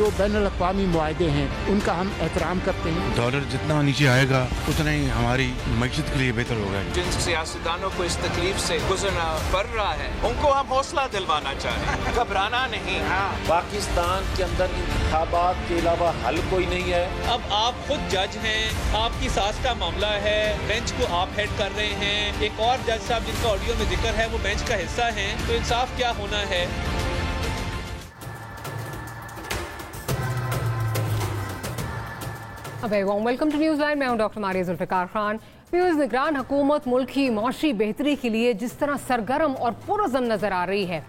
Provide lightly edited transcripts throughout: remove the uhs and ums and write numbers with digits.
जो बैनुल-अक़वामी मुआहदे हैं उनका हम एहतराम करते हैं। डॉलर जितना नीचे आएगा उतना ही हमारी मईशत के लिए बेहतर होगा। जिन सियासतदानों को इस तकलीफ से गुजरना पड़ रहा है उनको हम हौसला दिलवाना चाहें, घबराना नहीं। पाकिस्तान के अंदर इंतखाबात के अलावा हल कोई नहीं है। अब आप खुद जज हैं, आपकी सास का मामला है, बेंच को आप हेड कर रहे हैं, एक और जज साहब जिनका ऑडियो में जिक्र है वो बेंच का हिस्सा हैं, तो इंसाफ क्या होना है? Welcome to News Line. मैं हूं doctor Maria Zulfiqar Khan. Viewers, निगरान हुकूमत मुल्क की मौशी बेहतरी के लिए जिस तरह सरगर्म और पुरअज़म नजर आ रही है,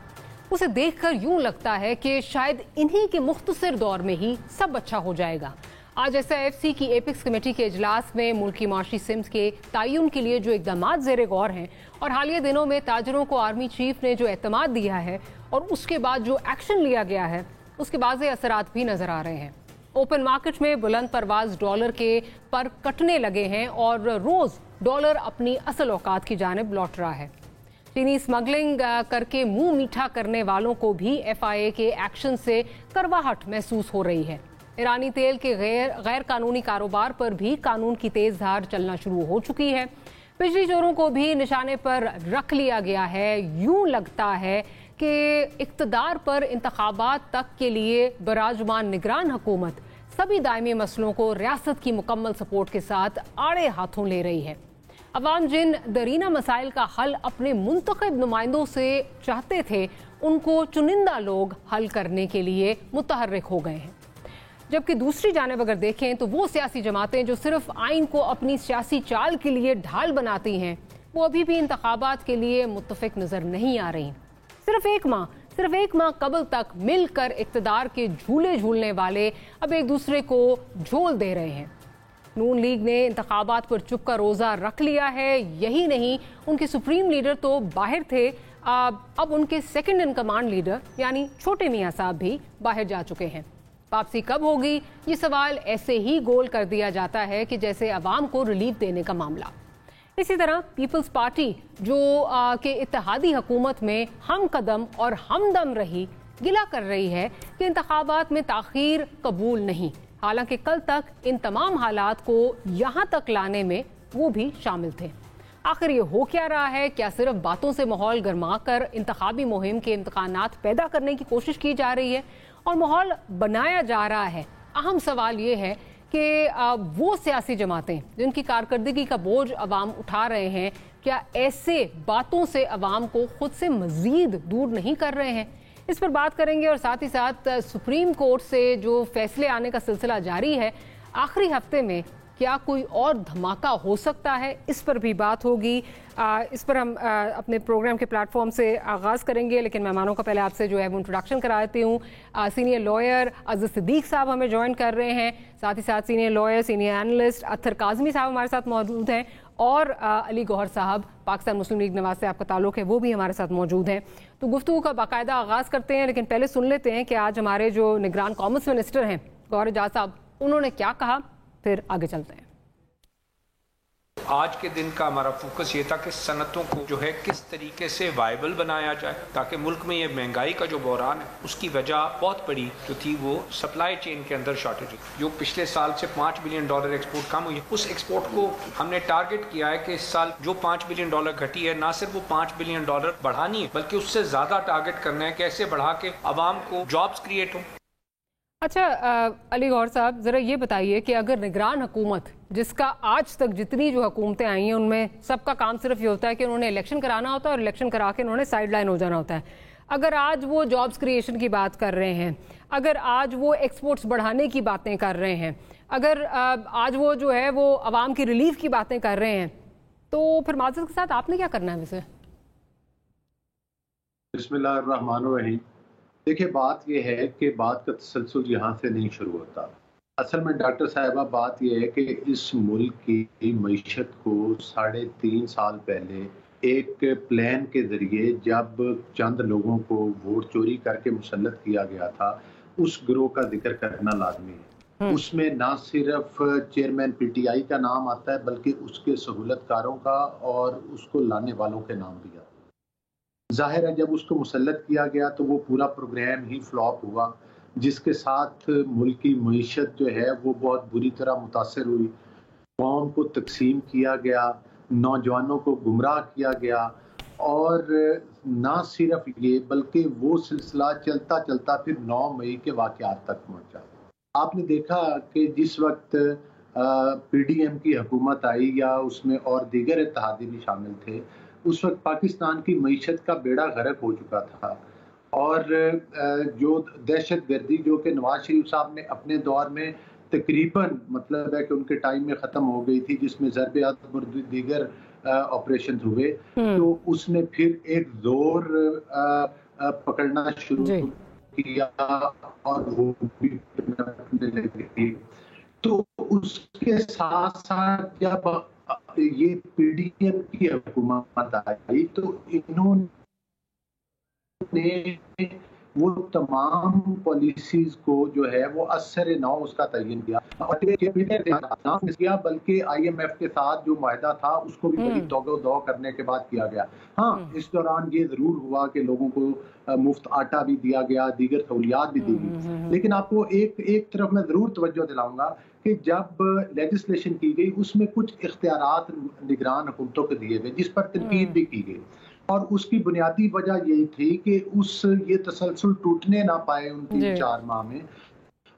उसे देखकर यूं लगता है कि शायद इन्हीं के मुख्तसर दौर में ही सब अच्छा हो जाएगा। आज SIFC की एपिक्स कमेटी के इजलास में मुल्क की माशी सिम्स के तयन के लिए जो इक़दामात ज़ेरे गौर हैं और हालिया दिनों में ताजरों को आर्मी चीफ ने जो एतमाद दिया है और उसके बाद जो एक्शन लिया गया है उसके बाज़ असरात भी नजर आ रहे हैं। ओपन मार्केट में बुलंद परवाज डॉलर के पर कटने लगे हैं और रोज डॉलर अपनी असल औकात की जानिब लौट रहा है। चीनी स्मगलिंग करके मुंह मीठा करने वालों को भी FIA के एक्शन से करवाहट महसूस हो रही है। ईरानी तेल के गैर कानूनी कारोबार पर भी कानून की तेज धार चलना शुरू हो चुकी है। बिजली चोरों को भी निशाने पर रख लिया गया है। यूं लगता है कि इक़्तिदार पर इंतखाबात तक के लिए बराजमान निगरान हुकूमत सभी दायमी मसलों को रियासत की मुकम्मल सपोर्ट के साथ आड़े हाथों ले रही है। अवाम जिन दरीना मसाइल का हल अपने मुंतखब नुमाइंदों से चाहते थे, उनको चुनिंदा लोग हल करने के लिए मुतहर्रिक हो गए हैं। जबकि दूसरी जानिब अगर देखें तो वो सियासी जमातें जो सिर्फ आइन को अपनी सियासी चाल के लिए ढाल बनाती हैं, वो अभी भी इंतखाबात के लिए मुत्तफिक नजर नहीं आ रही। सिर्फ एक माह कबल तक मिलकर इक़्तिदार के झूले झूलने वाले अब एक दूसरे को झोल दे रहे हैं। नून लीग ने इंतखाबात पर चुप का रोज़ा रख लिया है। यही नहीं, उनके सुप्रीम लीडर तो बाहर थे, अब उनके सेकंड इन कमांड लीडर यानी छोटे मियाँ साहब भी बाहर जा चुके हैं। वापसी कब होगी, ये सवाल ऐसे ही गोल कर दिया जाता है कि जैसे अवाम को रिलीफ देने का मामला। इसी तरह पीपल्स पार्टी जो के इत्तेहादी हुकूमत में हम कदम और हमदम रही, गिला कर रही है कि इंतखाबात में ताख़ीर कबूल नहीं। हालांकि कल तक इन तमाम हालात को यहाँ तक लाने में वो भी शामिल थे। आखिर ये हो क्या रहा है? क्या सिर्फ बातों से माहौल गरमा कर इंतखाबी मुहिम के इम्तहानात पैदा करने की कोशिश की जा रही है और माहौल बनाया जा रहा है? अहम सवाल ये है कि वो सियासी जमातें जिनकी कारकर्दगी का बोझ अवाम उठा रहे हैं, क्या ऐसे बातों से अवाम को खुद से मज़ीद दूर नहीं कर रहे हैं? इस पर बात करेंगे और साथ ही साथ सुप्रीम कोर्ट से जो फैसले आने का सिलसिला जारी है, आखिरी हफ्ते में क्या कोई और धमाका हो सकता है, इस पर भी बात होगी। इस पर हम अपने प्रोग्राम के प्लेटफॉर्म से आगाज़ करेंगे, लेकिन मेहमानों का पहले आपसे जो है वो इंट्रोडक्शन कराती हूँ। सीनियर लॉयर अज़ीज़ सिद्दीक साहब हमें ज्वाइन कर रहे हैं, साथ ही साथ सीनियर लॉयर सीनियर एनालिस्ट अत्तर काज़मी साहब हमारे साथ मौजूद हैं और अली गौहर साहब पाकिस्तान मुस्लिम लीग नवाज से आपका ताल्लुक़ है, वो भी हमारे साथ मौजूद हैं। तो गुफ्तगू का बाकायदा आगाज़ करते हैं, लेकिन पहले सुन लेते हैं कि आज हमारे जो निगरान कॉमर्स मिनिस्टर हैं गौहर एजाज साहब, उन्होंने क्या कहा, फिर आगे चलते हैं। आज के दिन का हमारा फोकस ये था कि सनतों को जो है किस तरीके से वायबल बनाया जाए, ताकि मुल्क में ये महंगाई का जो बहरान है उसकी वजह बहुत बड़ी जो थी वो सप्लाई चेन के अंदर शॉर्टेज है। जो पिछले साल से $5 बिलियन एक्सपोर्ट कम हुई है, उस एक्सपोर्ट को हमने टारगेट किया है कि इस साल जो $5 बिलियन घटी है, ना सिर्फ वो $5 बिलियन बढ़ानी है बल्कि उससे ज़्यादा टारगेट करना है, कैसे बढ़ा के आवाम को जॉब्स क्रिएट हों। अच्छा अली गौहर साहब, ज़रा ये बताइए कि अगर निगरान हुकूमत, जिसका आज तक जितनी जो हुकूमतें आई हैं उनमें सबका काम सिर्फ ये होता है कि उन्होंने इलेक्शन कराना होता है और इलेक्शन करा के उन्होंने साइड लाइन हो जाना होता है, अगर आज वो जॉब्स क्रिएशन की बात कर रहे हैं, अगर आज वो एक्सपोर्ट्स बढ़ाने की बातें कर रहे हैं, अगर आज वो जो है वो आवाम की रिलीफ की बातें कर रहे हैं, तो फिर माज़रत के साथ आपने क्या करना है वैसे? बिस्मिल्लाहिर्रहमानिर्रहीम। देखिए, बात यह है कि बात का तसलसल यहाँ से नहीं शुरू होता। असल में डॉक्टर साहिबा बात यह है कि इस मुल्क की मईशत को 3.5 साल पहले एक प्लान के ज़रिए जब चंद लोगों को वोट चोरी करके मुसल्लत किया गया था, उस गिरोह का जिक्र करना लाजमी है। उसमें ना सिर्फ चेयरमैन PTI का नाम आता है बल्कि उसके सहूलतकारों का और उसको लाने वालों के नाम भी आते हैं। जाहिर है जब उसको मुसल्लत किया गया तो वो पूरा प्रोग्राम ही फ्लॉप हुआ। जिसके साथ मुल्क की मईशत जो है वो बहुत बुरी तरह मुतासर हुई। कौम को तकसीम किया गया, नौजवानों को गुमराह किया गया, और ना सिर्फ ये बल्कि वो सिलसिला चलता चलता फिर 9 मई के वाक़यात तक पहुंचा। आपने देखा कि जिस वक्त PDM की हुकूमत आई या उसमें और दीगर इत्तेहादी भी शामिल थे, उस वक्त पाकिस्तान की मईशत का बेड़ा गर्क हो चुका था, और जो दहशत गर्दी जो कि नवाज शरीफ साहब ने अपने दौर में तकरीबन मतलब है कि उनके टाइम में ख़त्म हो गई थी, जिसमें ज़रब-ए-अतब और दीगर ऑपरेशन हुए, तो उसने फिर एक जोर पकड़ना शुरू किया और वो भी लगी। तो उसके साथ साथ जब ये PDM की हुकूमत आई तो इन्होंने वो तमाम पॉलिसीज को जो है वो असर नौ उसका तयन किया, और किया बल्कि IMF के साथ जो माहिदा था उसको भी बड़ी दो करने के बाद किया गया। हाँ, इस दौरान ये जरूर हुआ कि लोगों को मुफ्त आटा भी दिया गया, दीगर सहूलियात भी दी गई, लेकिन आपको एक तरफ मैं जरूर तवज्जो दिलाऊंगा कि जब लेजिस्लेशन की गई उसमें कुछ इख्तियारात निगरान हुकूमतों को दिए गए, जिस पर तनकीद भी की गई, और उसकी बुनियादी वजह यही थी कि ये तसलसल टूटने ना पाए उन 3-4 माह में,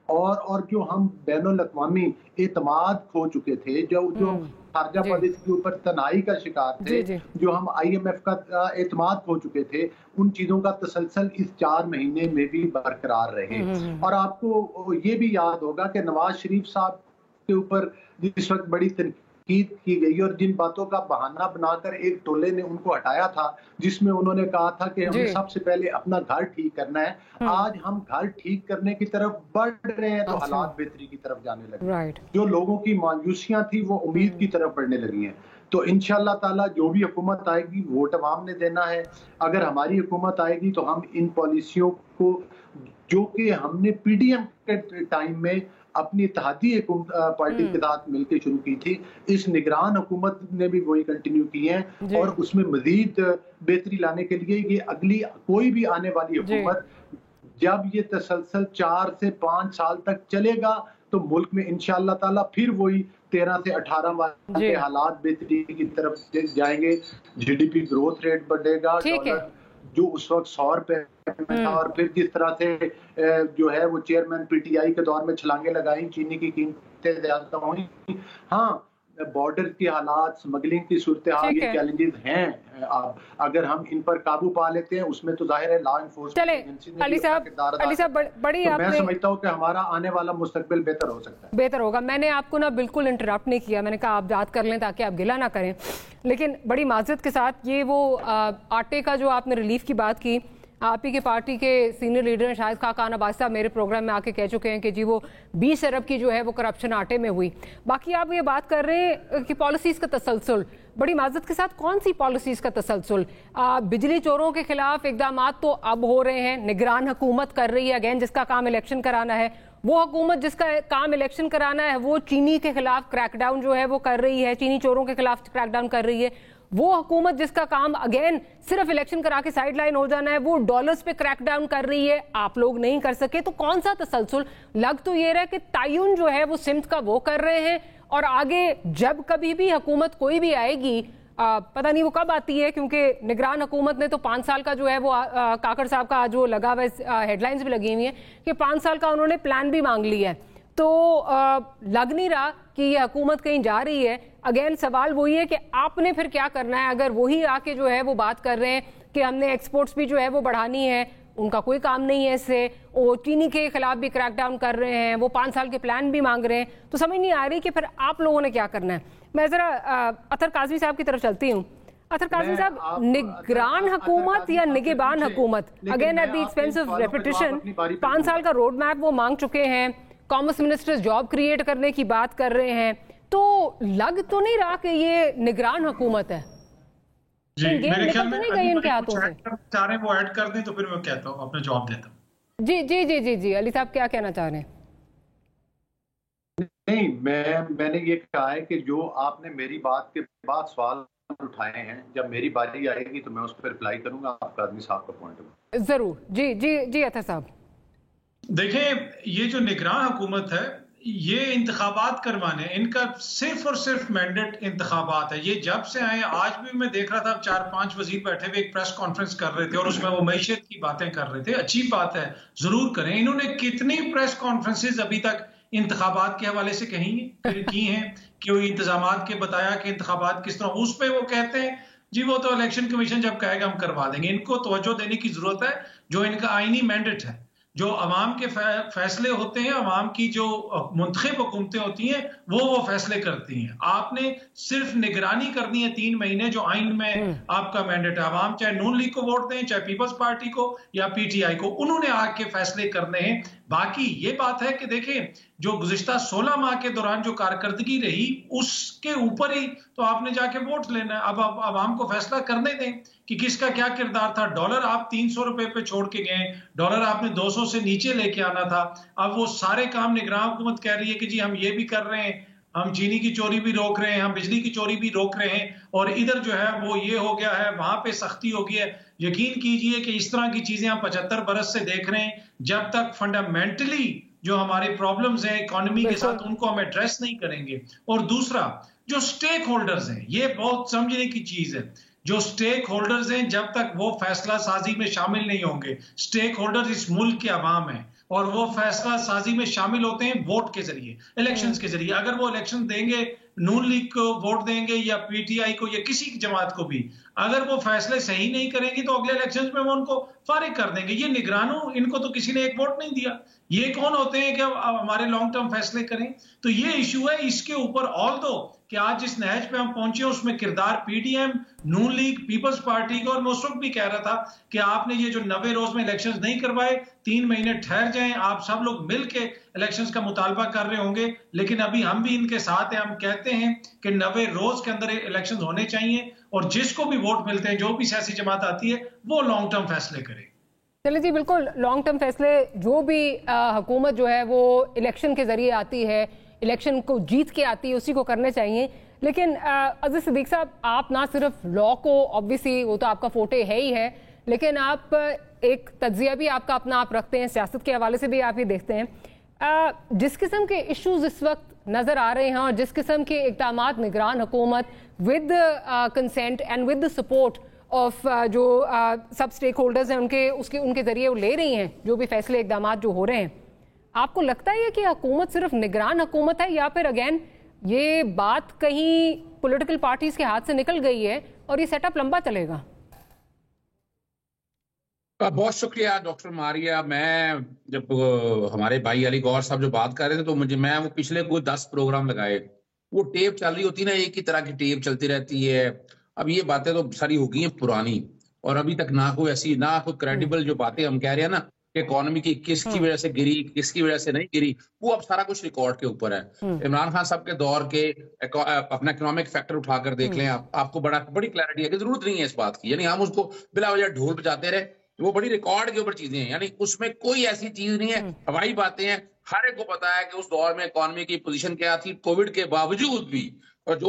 और जो हम बैनुल अक़वामी एतमाद खो चुके थे, जो खारजा पॉलिसी के ऊपर तनाई का शिकार थे, जो हम IMF का एतमाद खो चुके थे, उन चीजों का तसलसल इस 4 महीने में भी बरकरार रहे। और आपको ये भी याद होगा कि नवाज शरीफ साहब के ऊपर जिस वक्त बड़ी तनकीद की गई और जिन बातों का बहाना बनाकर एक टोले ने उनको हटाया था, जिसमें उन्होंने कहा था कि हमें सबसे पहले अपना घर ठीक करना है, आज हम घर ठीक करने की तरफ बढ़ रहे हैं तो हालात बेहतरी की तरफ जाने लगे। जो लोगों की मायूसियां थी वो उम्मीद की तरफ बढ़ने लगी हैं। तो इंशाअल्लाह ताला जो भी हुकूमत आएगी वोट अवाम ने देना है। अगर हमारी हुकूमत आएगी तो हम इन पॉलिसियों को जो कि हमने PDM के टाइम में अपनी इत्तेहादी पार्टी के साथ मिलकर शुरू की थी, इस निगरान हुकूमत ने भी वही कंटिन्यू की है, और उसमें मजीद बेहतरी लाने के लिए ये अगली कोई भी आने वाली हुकूमत जब ये तसलसल 4 से 5 साल तक चलेगा तो मुल्क में इंशाअल्लाह ताला फिर वही 13 से 18 वाले हालात बेहतरी की तरफ जाएंगे। GDP ग्रोथ रेट बढ़ेगा, डॉलर जो उस वक्त 100 रुपए में था, और फिर जिस तरह से जो है वो चेयरमैन PTI के दौर में छलांगे लगाई, चीनी की कीमतें ज्यादा हुई। हाँ, बॉर्डर के हालात, स्मगलिंग की सूरत हाल, ये चैलेंजेस हैं। अगर हम इन पर काबू पा लेते हैं उसमें तो जाहिर है लॉ एनफोर्समेंट एजेंसी ने अली साहब बड़ी मैं समझता हूँ कि हमारा आने वाला मुस्तकबिल बेहतर हो सकता है, बेहतर होगा। मैंने आपको ना बिल्कुल इंटरप्ट नहीं किया, मैंने कहा आप याद कर लें ताकि आप गिला ना करें, लेकिन बड़ी माजरत के साथ ये वो आटे का जो आपने रिलीफ की बात की, आप ही के पार्टी के सीनियर लीडर शाहिद खान अब्बासी साहब मेरे प्रोग्राम में आके कह चुके हैं कि जी वो 20 अरब की जो है वो करप्शन आटे में हुई। बाकी आप ये बात कर रहे हैं कि पॉलिसीज़ का तसलसल, बड़ी माजरत के साथ कौन सी पॉलिसीज़ का तसलसल? बिजली चोरों के खिलाफ इकदाम तो अब हो रहे हैं, निगरान हुकूमत कर रही है, अगेन जिसका काम इलेक्शन कराना है, वो हुकूमत जिसका काम इलेक्शन कराना है वो चीनी के खिलाफ क्रैकडाउन जो है वो कर रही है, चीनी चोरों के खिलाफ क्रैकडाउन कर रही है, वो हुकूमत जिसका काम अगेन सिर्फ इलेक्शन करा के साइडलाइन हो जाना है वो डॉलर्स पे क्रैकडाउन कर रही है, आप लोग नहीं कर सके। तो कौन सा तसलसल? लग तो ये रहा कि तयन जो है वो सिमत का वो कर रहे हैं, और आगे जब कभी भी हुकूमत कोई भी आएगी, पता नहीं वो कब आती है, क्योंकि निगरान हुकूमत ने तो 5 साल का जो है वो काकड़ साहब का जो लगा हुआ हेडलाइंस भी लगी हुई है कि 5 साल का उन्होंने प्लान भी मांग लिया है, तो लग नहीं रहा कि ये हुकूमत कहीं जा रही है। अगेन सवाल वही है कि आपने फिर क्या करना है? अगर वही आके जो है वो बात कर रहे हैं कि हमने एक्सपोर्ट्स भी जो है वो बढ़ानी है, उनका कोई काम नहीं है इससे, वो चीनी के खिलाफ भी क्रैकडाउन कर रहे हैं, वो 5 साल के प्लान भी मांग रहे हैं, तो समझ नहीं आ रही कि फिर आप लोगों ने क्या करना है। मैं जरा अतर काज़मी साहब की तरफ चलती हूँ। अतर काज़मी साहब, निगरान हुकूमत या निगहबान हुकूमत, again at the expense of repetition, 5 साल का रोड मैप वो मांग चुके हैं, कॉमर्स मिनिस्टर जॉब क्रिएट करने की बात कर रहे हैं, तो लग तो नहीं रहा कि ये निगरान हुकूमत है? जी, मेरे ख्याल में नहीं गई इनके हाथों से। चाह रहे हैं वो ऐड कर दें तो फिर मैं कहता हूँ, अपना जवाब देता हूँ। जी जी जी जी जी अली साहब क्या कहना चाह रहे हैं? नहीं, मैंने ये कहा है कि जो आपने मेरी बात के बाद सवाल उठाए हैं, जब मेरी बारी आएगी तो मैं उस पर रिप्लाई करूंगा, आपका आदमी साहब का पॉइंट। जरूर, जी जी जी अतर साहब। देखें, ये जो निगरान हुकूमत है, ये इंतखाबात करवाने, इनका सिर्फ और सिर्फ मैंडेट इंतखाबात है। ये जब से आए, आज भी मैं देख रहा था 4-5 वजीर बैठे हुए एक प्रेस कॉन्फ्रेंस कर रहे थे और उसमें वो मईशत की बातें कर रहे थे। अच्छी बात है, जरूर करें। इन्होंने कितनी प्रेस कॉन्फ्रेंसेज अभी तक इंतखाबात के हवाले से की हैं कि वो इंतजामात के बताया कि इंतखाबात किस तरह, उस पर वो कहते हैं जी वो तो इलेक्शन कमीशन जब कहेगा हम करवा देंगे। इनको तवज्जो देने की जरूरत है। जो इनका आईनी मैंडेट है, जो अवाम के फैसले होते हैं, अवाम की जो मुंतखब हुकूमतें होती हैं, वो फैसले करती हैं। आपने सिर्फ निगरानी करनी है 3 महीने, जो आइन में आपका मैंडेट है। अवाम चाहे नून लीग को वोट दें, चाहे पीपल्स पार्टी को या पीटीआई को, उन्होंने आके फैसले करने हैं। बाकी ये बात है कि देखें, जो गुज़िश्ता 16 माह के दौरान जो कारकर्दगी रही, उसके ऊपर ही तो आपने जाके वोट लेना है। अब अवाम को फैसला करने दें कि किसका क्या किरदार था। डॉलर आप 300 रुपए पे छोड़ के गए, डॉलर आपने 200 से नीचे लेके आना था। अब वो सारे काम निगरान हुकूमत कह रही है कि जी हम ये भी कर रहे हैं, हम चीनी की चोरी भी रोक रहे हैं, हम बिजली की चोरी भी रोक रहे हैं, और इधर जो है वो ये हो गया है, वहां पे सख्ती हो गई है। यकीन कीजिए कि इस तरह की चीजें हम 75 बरस से देख रहे हैं। जब तक फंडामेंटली जो हमारे प्रॉब्लम्स हैं इकोनॉमी के साथ, उनको हम एड्रेस नहीं करेंगे। और दूसरा, जो स्टेक होल्डर्स हैं, ये बहुत समझने की चीज है। जो स्टेक होल्डर्स हैं, जब तक वो फैसला साजी में शामिल नहीं होंगे, स्टेक होल्डर्स इस मुल्क के अवाम हैं, और वो फैसला साजी में शामिल होते हैं वोट के जरिए, इलेक्शंस के जरिए। अगर वो इलेक्शन देंगे, नून लीग को वोट देंगे या पीटीआई को या किसी की जमात को भी, अगर वो फैसले सही नहीं करेंगे तो अगले इलेक्शंस में वो उनको फारिग कर देंगे। ये निगरानों, इनको तो किसी ने एक वोट नहीं दिया। ये कौन होते हैं कि अब हमारे लॉन्ग टर्म फैसले करें? तो ये इशू है। इसके ऊपर ऑल दो कि आज जिस नहज पे हम पहुंचे उसमें किरदार पीडीएम, नून लीग, पीपल्स पार्टी का, और मैं उस वक्त भी कह रहा था कि आपने ये जो 90 रोज में इलेक्शंस नहीं करवाए, 3 महीने ठहर जाएं, आप सब लोग मिलके इलेक्शंस का मुतालबा कर रहे होंगे। लेकिन अभी हम भी इनके साथ हैं। हम कहते हैं कि 90 रोज के अंदर इलेक्शंस होने चाहिए, और जिसको भी वोट मिलते हैं, जो भी सियासी जमात आती है, वो लॉन्ग टर्म फैसले करे। चलिए जी, बिल्कुल लॉन्ग टर्म फैसले जो भी हुकूमत जो है वो इलेक्शन के जरिए आती है, इलेक्शन को जीत के आती है, उसी को करने चाहिए। लेकिन अजीज सिद्दीक साहब, आप ना सिर्फ लॉ को, ऑब्वियसली वो तो आपका फोटे है ही है, लेकिन आप एक तज्जिया भी आपका अपना आप रखते हैं, सियासत के हवाले से भी आप ये देखते हैं। जिस किस्म के इश्यूज इस वक्त नजर आ रहे हैं और जिस किस्म के इक़दामात निगरान हुकूमत with consent and with the support of जो सब स्टेक होल्डर्स हैं उनके जरिए वो ले रही हैं, जो भी फैसले इक़दामात जो हो रहे हैं, आपको लगता है कि हुकूमत सिर्फ निगरान हुकूमत है, या फिर अगेन ये बात कहीं पॉलिटिकल पार्टीज के हाथ से निकल गई है और ये सेटअप लंबा चलेगा? बहुत शुक्रिया डॉक्टर मारिया। मैं जब हमारे भाई अली गौर साहब जो बात कर रहे थे, तो मैं वो पिछले कोई 10 प्रोग्राम लगाए, वो टेप चल रही होती ना, एक ही तरह की टेप चलती रहती है। अब ये बातें तो सारी हो गई हैं पुरानी, और अभी तक ना कोई ऐसी, ना कोई क्रेडिबल जो बातें हम कह रहे हैं ना कि इकोनॉमी की किसकी वजह से गिरी, किसकी वजह से नहीं गिरी, वो अब सारा कुछ रिकॉर्ड के ऊपर है। इमरान खान साहब के दौर के अपना इकोनॉमिक फैक्टर उठाकर देख लें, आपको बड़ी क्लैरिटी है कि जरूरत नहीं है इस बात की। यानी हम उसको बिला वजह ढोल बजाते रहे, वो बड़ी रिकॉर्ड के ऊपर चीजें हैं, यानी उसमें कोई ऐसी चीज नहीं है, हवाई बातें हैं। हर एक को पता है कि उस दौर में इकोनॉमी की पोजीशन क्या थी, कोविड के बावजूद भी। और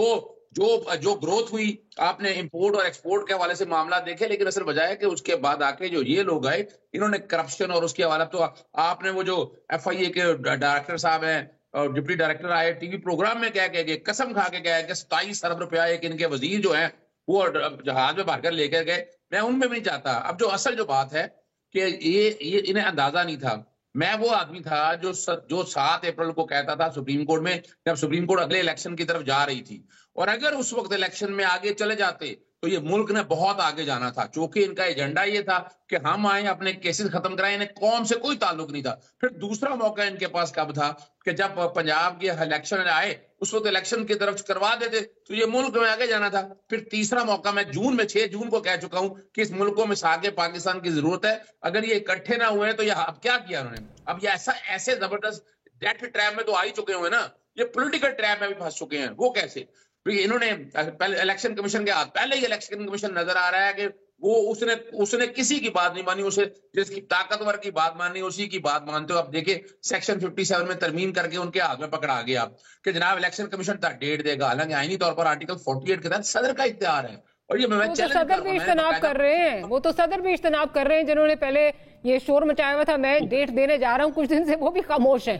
जो ग्रोथ हुई, आपने इंपोर्ट और एक्सपोर्ट के हवाले से मामला देखे, लेकिन असल वजह है कि उसके बाद आके जो ये लोग आए, इन्होंने करप्शन और उसके हवाले, तो आपने वो जो FIA के डायरेक्टर साहब हैं और डिप्टी डायरेक्टर आए, टीवी प्रोग्राम में क्या कह गए, कसम खा के गए कि 27 अरब रुपया एक इनके वजीर जो है वो जहाज में भरकर लेकर गए। मैं उनमें भी नहीं चाहता। अब जो असल जो बात है कि ये इन्हें अंदाजा नहीं था। मैं वो आदमी था जो 7 अप्रैल को कहता था सुप्रीम कोर्ट में, जब सुप्रीम कोर्ट अगले इलेक्शन की तरफ जा रही थी, और अगर उस वक्त इलेक्शन में आगे चले जाते तो ये मुल्क ने बहुत आगे जाना था, क्योंकि इनका एजेंडा ये था कि हम आए, अपने केसेस खत्म कराएं, इन्हें कौम से कोई ताल्लुक नहीं था। फिर दूसरा मौका इनके पास कब था कि जब पंजाब के इलेक्शन आए, उस वक्त इलेक्शन की तरफ करवा देते तो ये मुल्क में आगे जाना था। फिर तीसरा मौका मैं 6 जून को कह चुका हूं कि इस मुल्क को मिसाके पाकिस्तान की जरूरत है। अगर ये इकट्ठे ना हुए तो ये अब क्या किया उन्होंने? अब ये ऐसे जबरदस्त डेथ ट्रैप में तो आ ही चुके हुए ना, ये पॉलिटिकल ट्रैप में भी फंस चुके हैं। वो कैसे? इन्होंने पहले इलेक्शन कमीशन के हाथ, पहले ही इलेक्शन कमीशन नजर आ रहा है कि वो उसने किसी की बात नहीं मानी, उसे जिसकी ताकतवर की बात मानी उसी की बात मानते हो। अब देखिए सेक्शन 57 में तरमीम करके उनके हाथ में पकड़ा गया कि जनाब इलेक्शन कमीशन तक डेट देगा। हालांकि आईनी तौर पर आर्टिकल 48 के तहत सदर का इख्तियार है, और ये मैं तो सदर भी इज्तनाब कर रहे हैं, वो तो सदर भी इज्तनाब कर रहे हैं जिन्होंने पहले ये शोर मचाया हुआ था, मैं डेट देने जा रहा हूँ कुछ दिन से, वो भी खामोश है।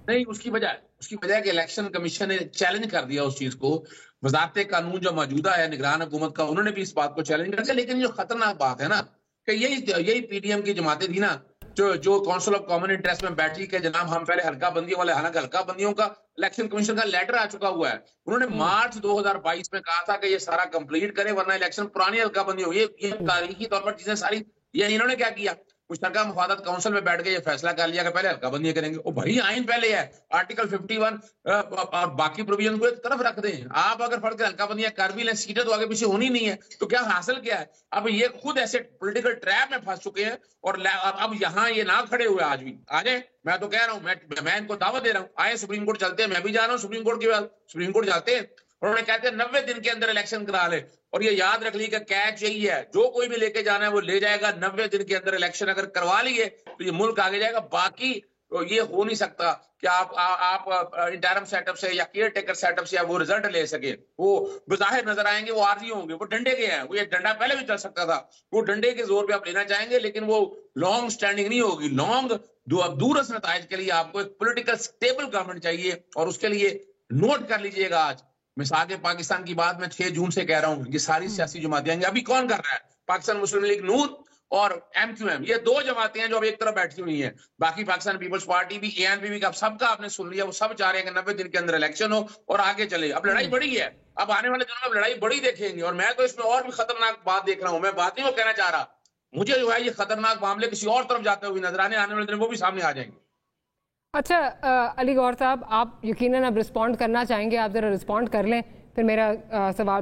नहीं, उसकी वजह कि इलेक्शन कमीशन ने चैलेंज कर दिया उस चीज को। वजारत कानून जो मौजूदा है निगरान हुकूमत का, उन्होंने भी इस बात को चैलेंज कर दिया। लेकिन जो खतरनाक बात है ना कि यही पीडीएम की जमातें थी ना जो काउंसिल ऑफ कॉमन इंटरेस्ट में बैठी के जनाब हम पहले हल्का बंदियों वाले, हालांकि हल्का बंदियों का इलेक्शन कमीशन का लेटर आ चुका हुआ है। उन्होंने मार्च 2022 में कहा था कि ये सारा कंप्लीट करे वरना इलेक्शन पुरानी हल्का बंदी होगी। ये तारीखी तौर पर चीजें सारी, ये इन्होंने क्या किया, मुश्तरका मुफादत काउंसिल में बैठ के ये फैसला कर लिया कि पहले हल्का बंदी करेंगे। ओ भाई, आइन पहले है, आर्टिकल 51 और बाकी प्रोविजन को एक तरफ रख दें। आप अगर फर्ज हल्का बंदियां कर भी लें, सीटें तो आगे पीछे होनी नहीं है, तो क्या हासिल क्या है? अब ये खुद ऐसे पॉलिटिकल ट्रैप में फंस चुके हैं और अब यहाँ ये ना खड़े हुए आज भी आ जाए। मैं तो कह रहा हूँ, मैं इनको दावत दे रहा हूँ, आए सुप्रीम कोर्ट चलते हैं। मैं भी जा रहा हूँ सुप्रीम कोर्ट की बात, सुप्रीम कोर्ट जाते हैं। उन्होंने कहते हैं 90 दिन के अंदर इलेक्शन करा ले, और ये याद रख ली कि कैच यही है, जो कोई भी लेके जाना है वो ले जाएगा। 90 दिन के अंदर इलेक्शन अगर करवा लिए तो ये मुल्क आगे जाएगा। बाकी तो ये हो नहीं सकता कि आप इंटरम सेटअप से या केयर टेकर सेटअप से वो रिजल्ट ले सके। वो बज़ाहिर नजर आएंगे, वो आरजी होंगे, वो डंडे के हैं। वो ये डंडा पहले भी चल सकता था, वो डंडे के जोर पे आप लेना चाहेंगे, लेकिन वो लॉन्ग स्टैंडिंग नहीं होगी। लॉन्ग दूरस नताइज के लिए आपको एक पॉलिटिकल स्टेबल गवर्नमेंट चाहिए, और उसके लिए नोट कर लीजिएगा आज मिसाल पाकिस्तान की बात मैं 6 जून से कह रहा हूँ, ये सारी सियासी जमातें आएंगी। अभी कौन कर रहा है? पाकिस्तान मुस्लिम लीग नून और MQM, ये 2 जमातें हैं जो अब एक तरफ बैठी हुई हैं। बाकी पाकिस्तान पीपल्स पार्टी भी, ANP भी, सबका आपने सुन लिया। वो सब चाह रहे हैं कि 90 दिन के अंदर इलेक्शन हो और आगे चले। अब लड़ाई बड़ी है, अब आने वाले दिनों में लड़ाई बड़ी देखेंगे। और मैं तो इसमें और भी खतरनाक बात देख रहा हूँ। मैं बात नहीं वो कहना चाह रहा, मुझे जो है ये खतरनाक मामले किसी और तरफ जाते हुए नजर आने वाले दिन वो भी सामने आ जाएंगे। अच्छा अली गौहर साहब, आप यकीनन अब रिस्पॉन्ड करना चाहेंगे, आप जरा रिस्पॉन्ड कर लें, फिर मेरा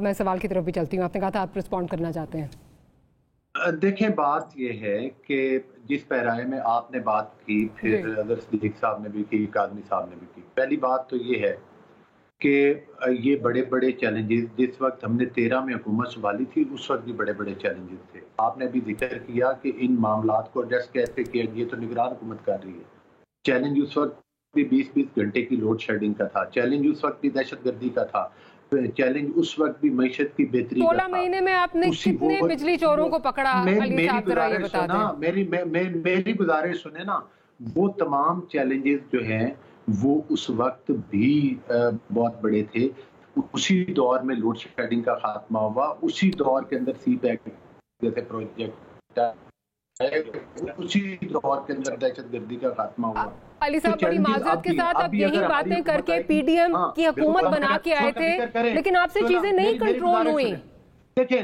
मैं सवाल की तरफ भी चलती हूँ। आपने कहा था आप रिस्पॉन्ड करना चाहते हैं। देखें, बात यह है कि जिस पैराए में आपने बात की, फिर अदर सिद्दीक साहब ने भी की, कादमी साहब ने भी की। पहली बात तो ये है कि ये बड़े बड़े चैलेंजेस, जिस वक्त हमने 13 में हुकूमत संभाली थी उस वक्त भी बड़े बड़े चैलेंजेस थे। आपने भी जिक्र किया कि इन मामलात को एड्रेस कैसे किया, ये तो निगरान हुकूमत कर रही है। चैलेंज उस वक्त भी 20-20 घंटे की लोड शेडिंग का था, चैलेंज उस वक्त भी दहशतगर्दी का था, चैलेंज उस वक्त भी मईशत की बेहतरी का था। 16 महीने में आपने कितने बिजली चोरों को पकड़ा? अली साहब जरा ये बता दें। मेरी गुजारिश सुने ना, वो तमाम चैलेंजेस जो हैं वो उस वक्त भी बहुत बड़े थे। उसी दौर में लोड शेडिंग का खात्मा हुआ, उसी दौर के अंदर CPEC जैसे प्रोजेक्ट, उसी दौर के अंदर दहशतगर्दी का खात्मा हुआ। अली साहब, बड़ी माजरत के साथ अब यही बातें करके PDM की हुकूमत बना के आए थे, लेकिन आपसे चीजें नहीं कंट्रोल हुई। देखिए,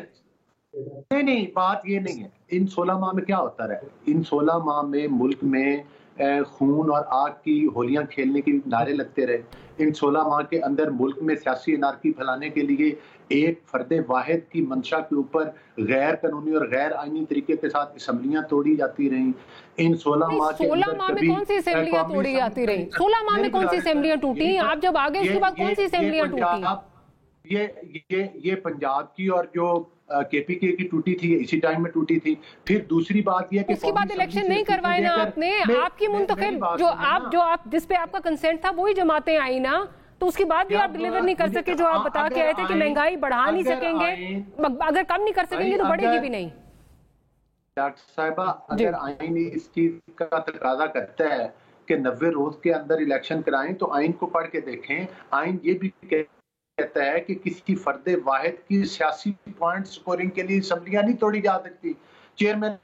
नहीं, बात ये नहीं है। इन 16 माह में क्या होता रहा? इन 16 माह में मुल्क में खून और आग की होलियां खेलने के नारे लगते रहे। इन 16 माह के अंदर मुल्क में सियासी अनारकी फैलाने के लिए एक फर्दे वाहिद की मंशा के ऊपर गैर कानूनी और गैर आईनी तरीके के साथ असम्बलियां तोड़ी जाती रहीं। इन 16 माह में कौन सी असम्बलियां तोड़ी जाती रहीं? 16 माह में कौन सी असम्बलियां टूटी? आप जब आगे उसके बाद कौन सी असम्बलियां टूटी? ये पंजाब की और जो KPK की टूटी थी, इसी टाइम में टूटी थी। फिर दूसरी बात यह कि उसके बाद इलेक्शन नहीं करवाए ना आपने। आपकी मुंतखब जो आप जिस पे आपका कंसेंट था वही जमातें आई ना, तो उसके बाद भी आप डिलीवर नहीं कर सके। जो आप बता के आए थे कि महंगाई बढ़ा नहीं सकेंगे, अगर कम नहीं कर सकेंगे तो बढ़ेगी भी नहीं। डॉक्टर साहिबा, अगर आइन इस चीज का तकाजा करता है कि 90 रोज के अंदर इलेक्शन कराएं, तो आइन को पढ़ के देखें। आइन ये भी कहता है कि किसी फर्दे वाहिद की सियासी पॉइंट स्कोरिंग के लिए असम्बलियां नहीं तोड़ी जा सकती। चेयरमैन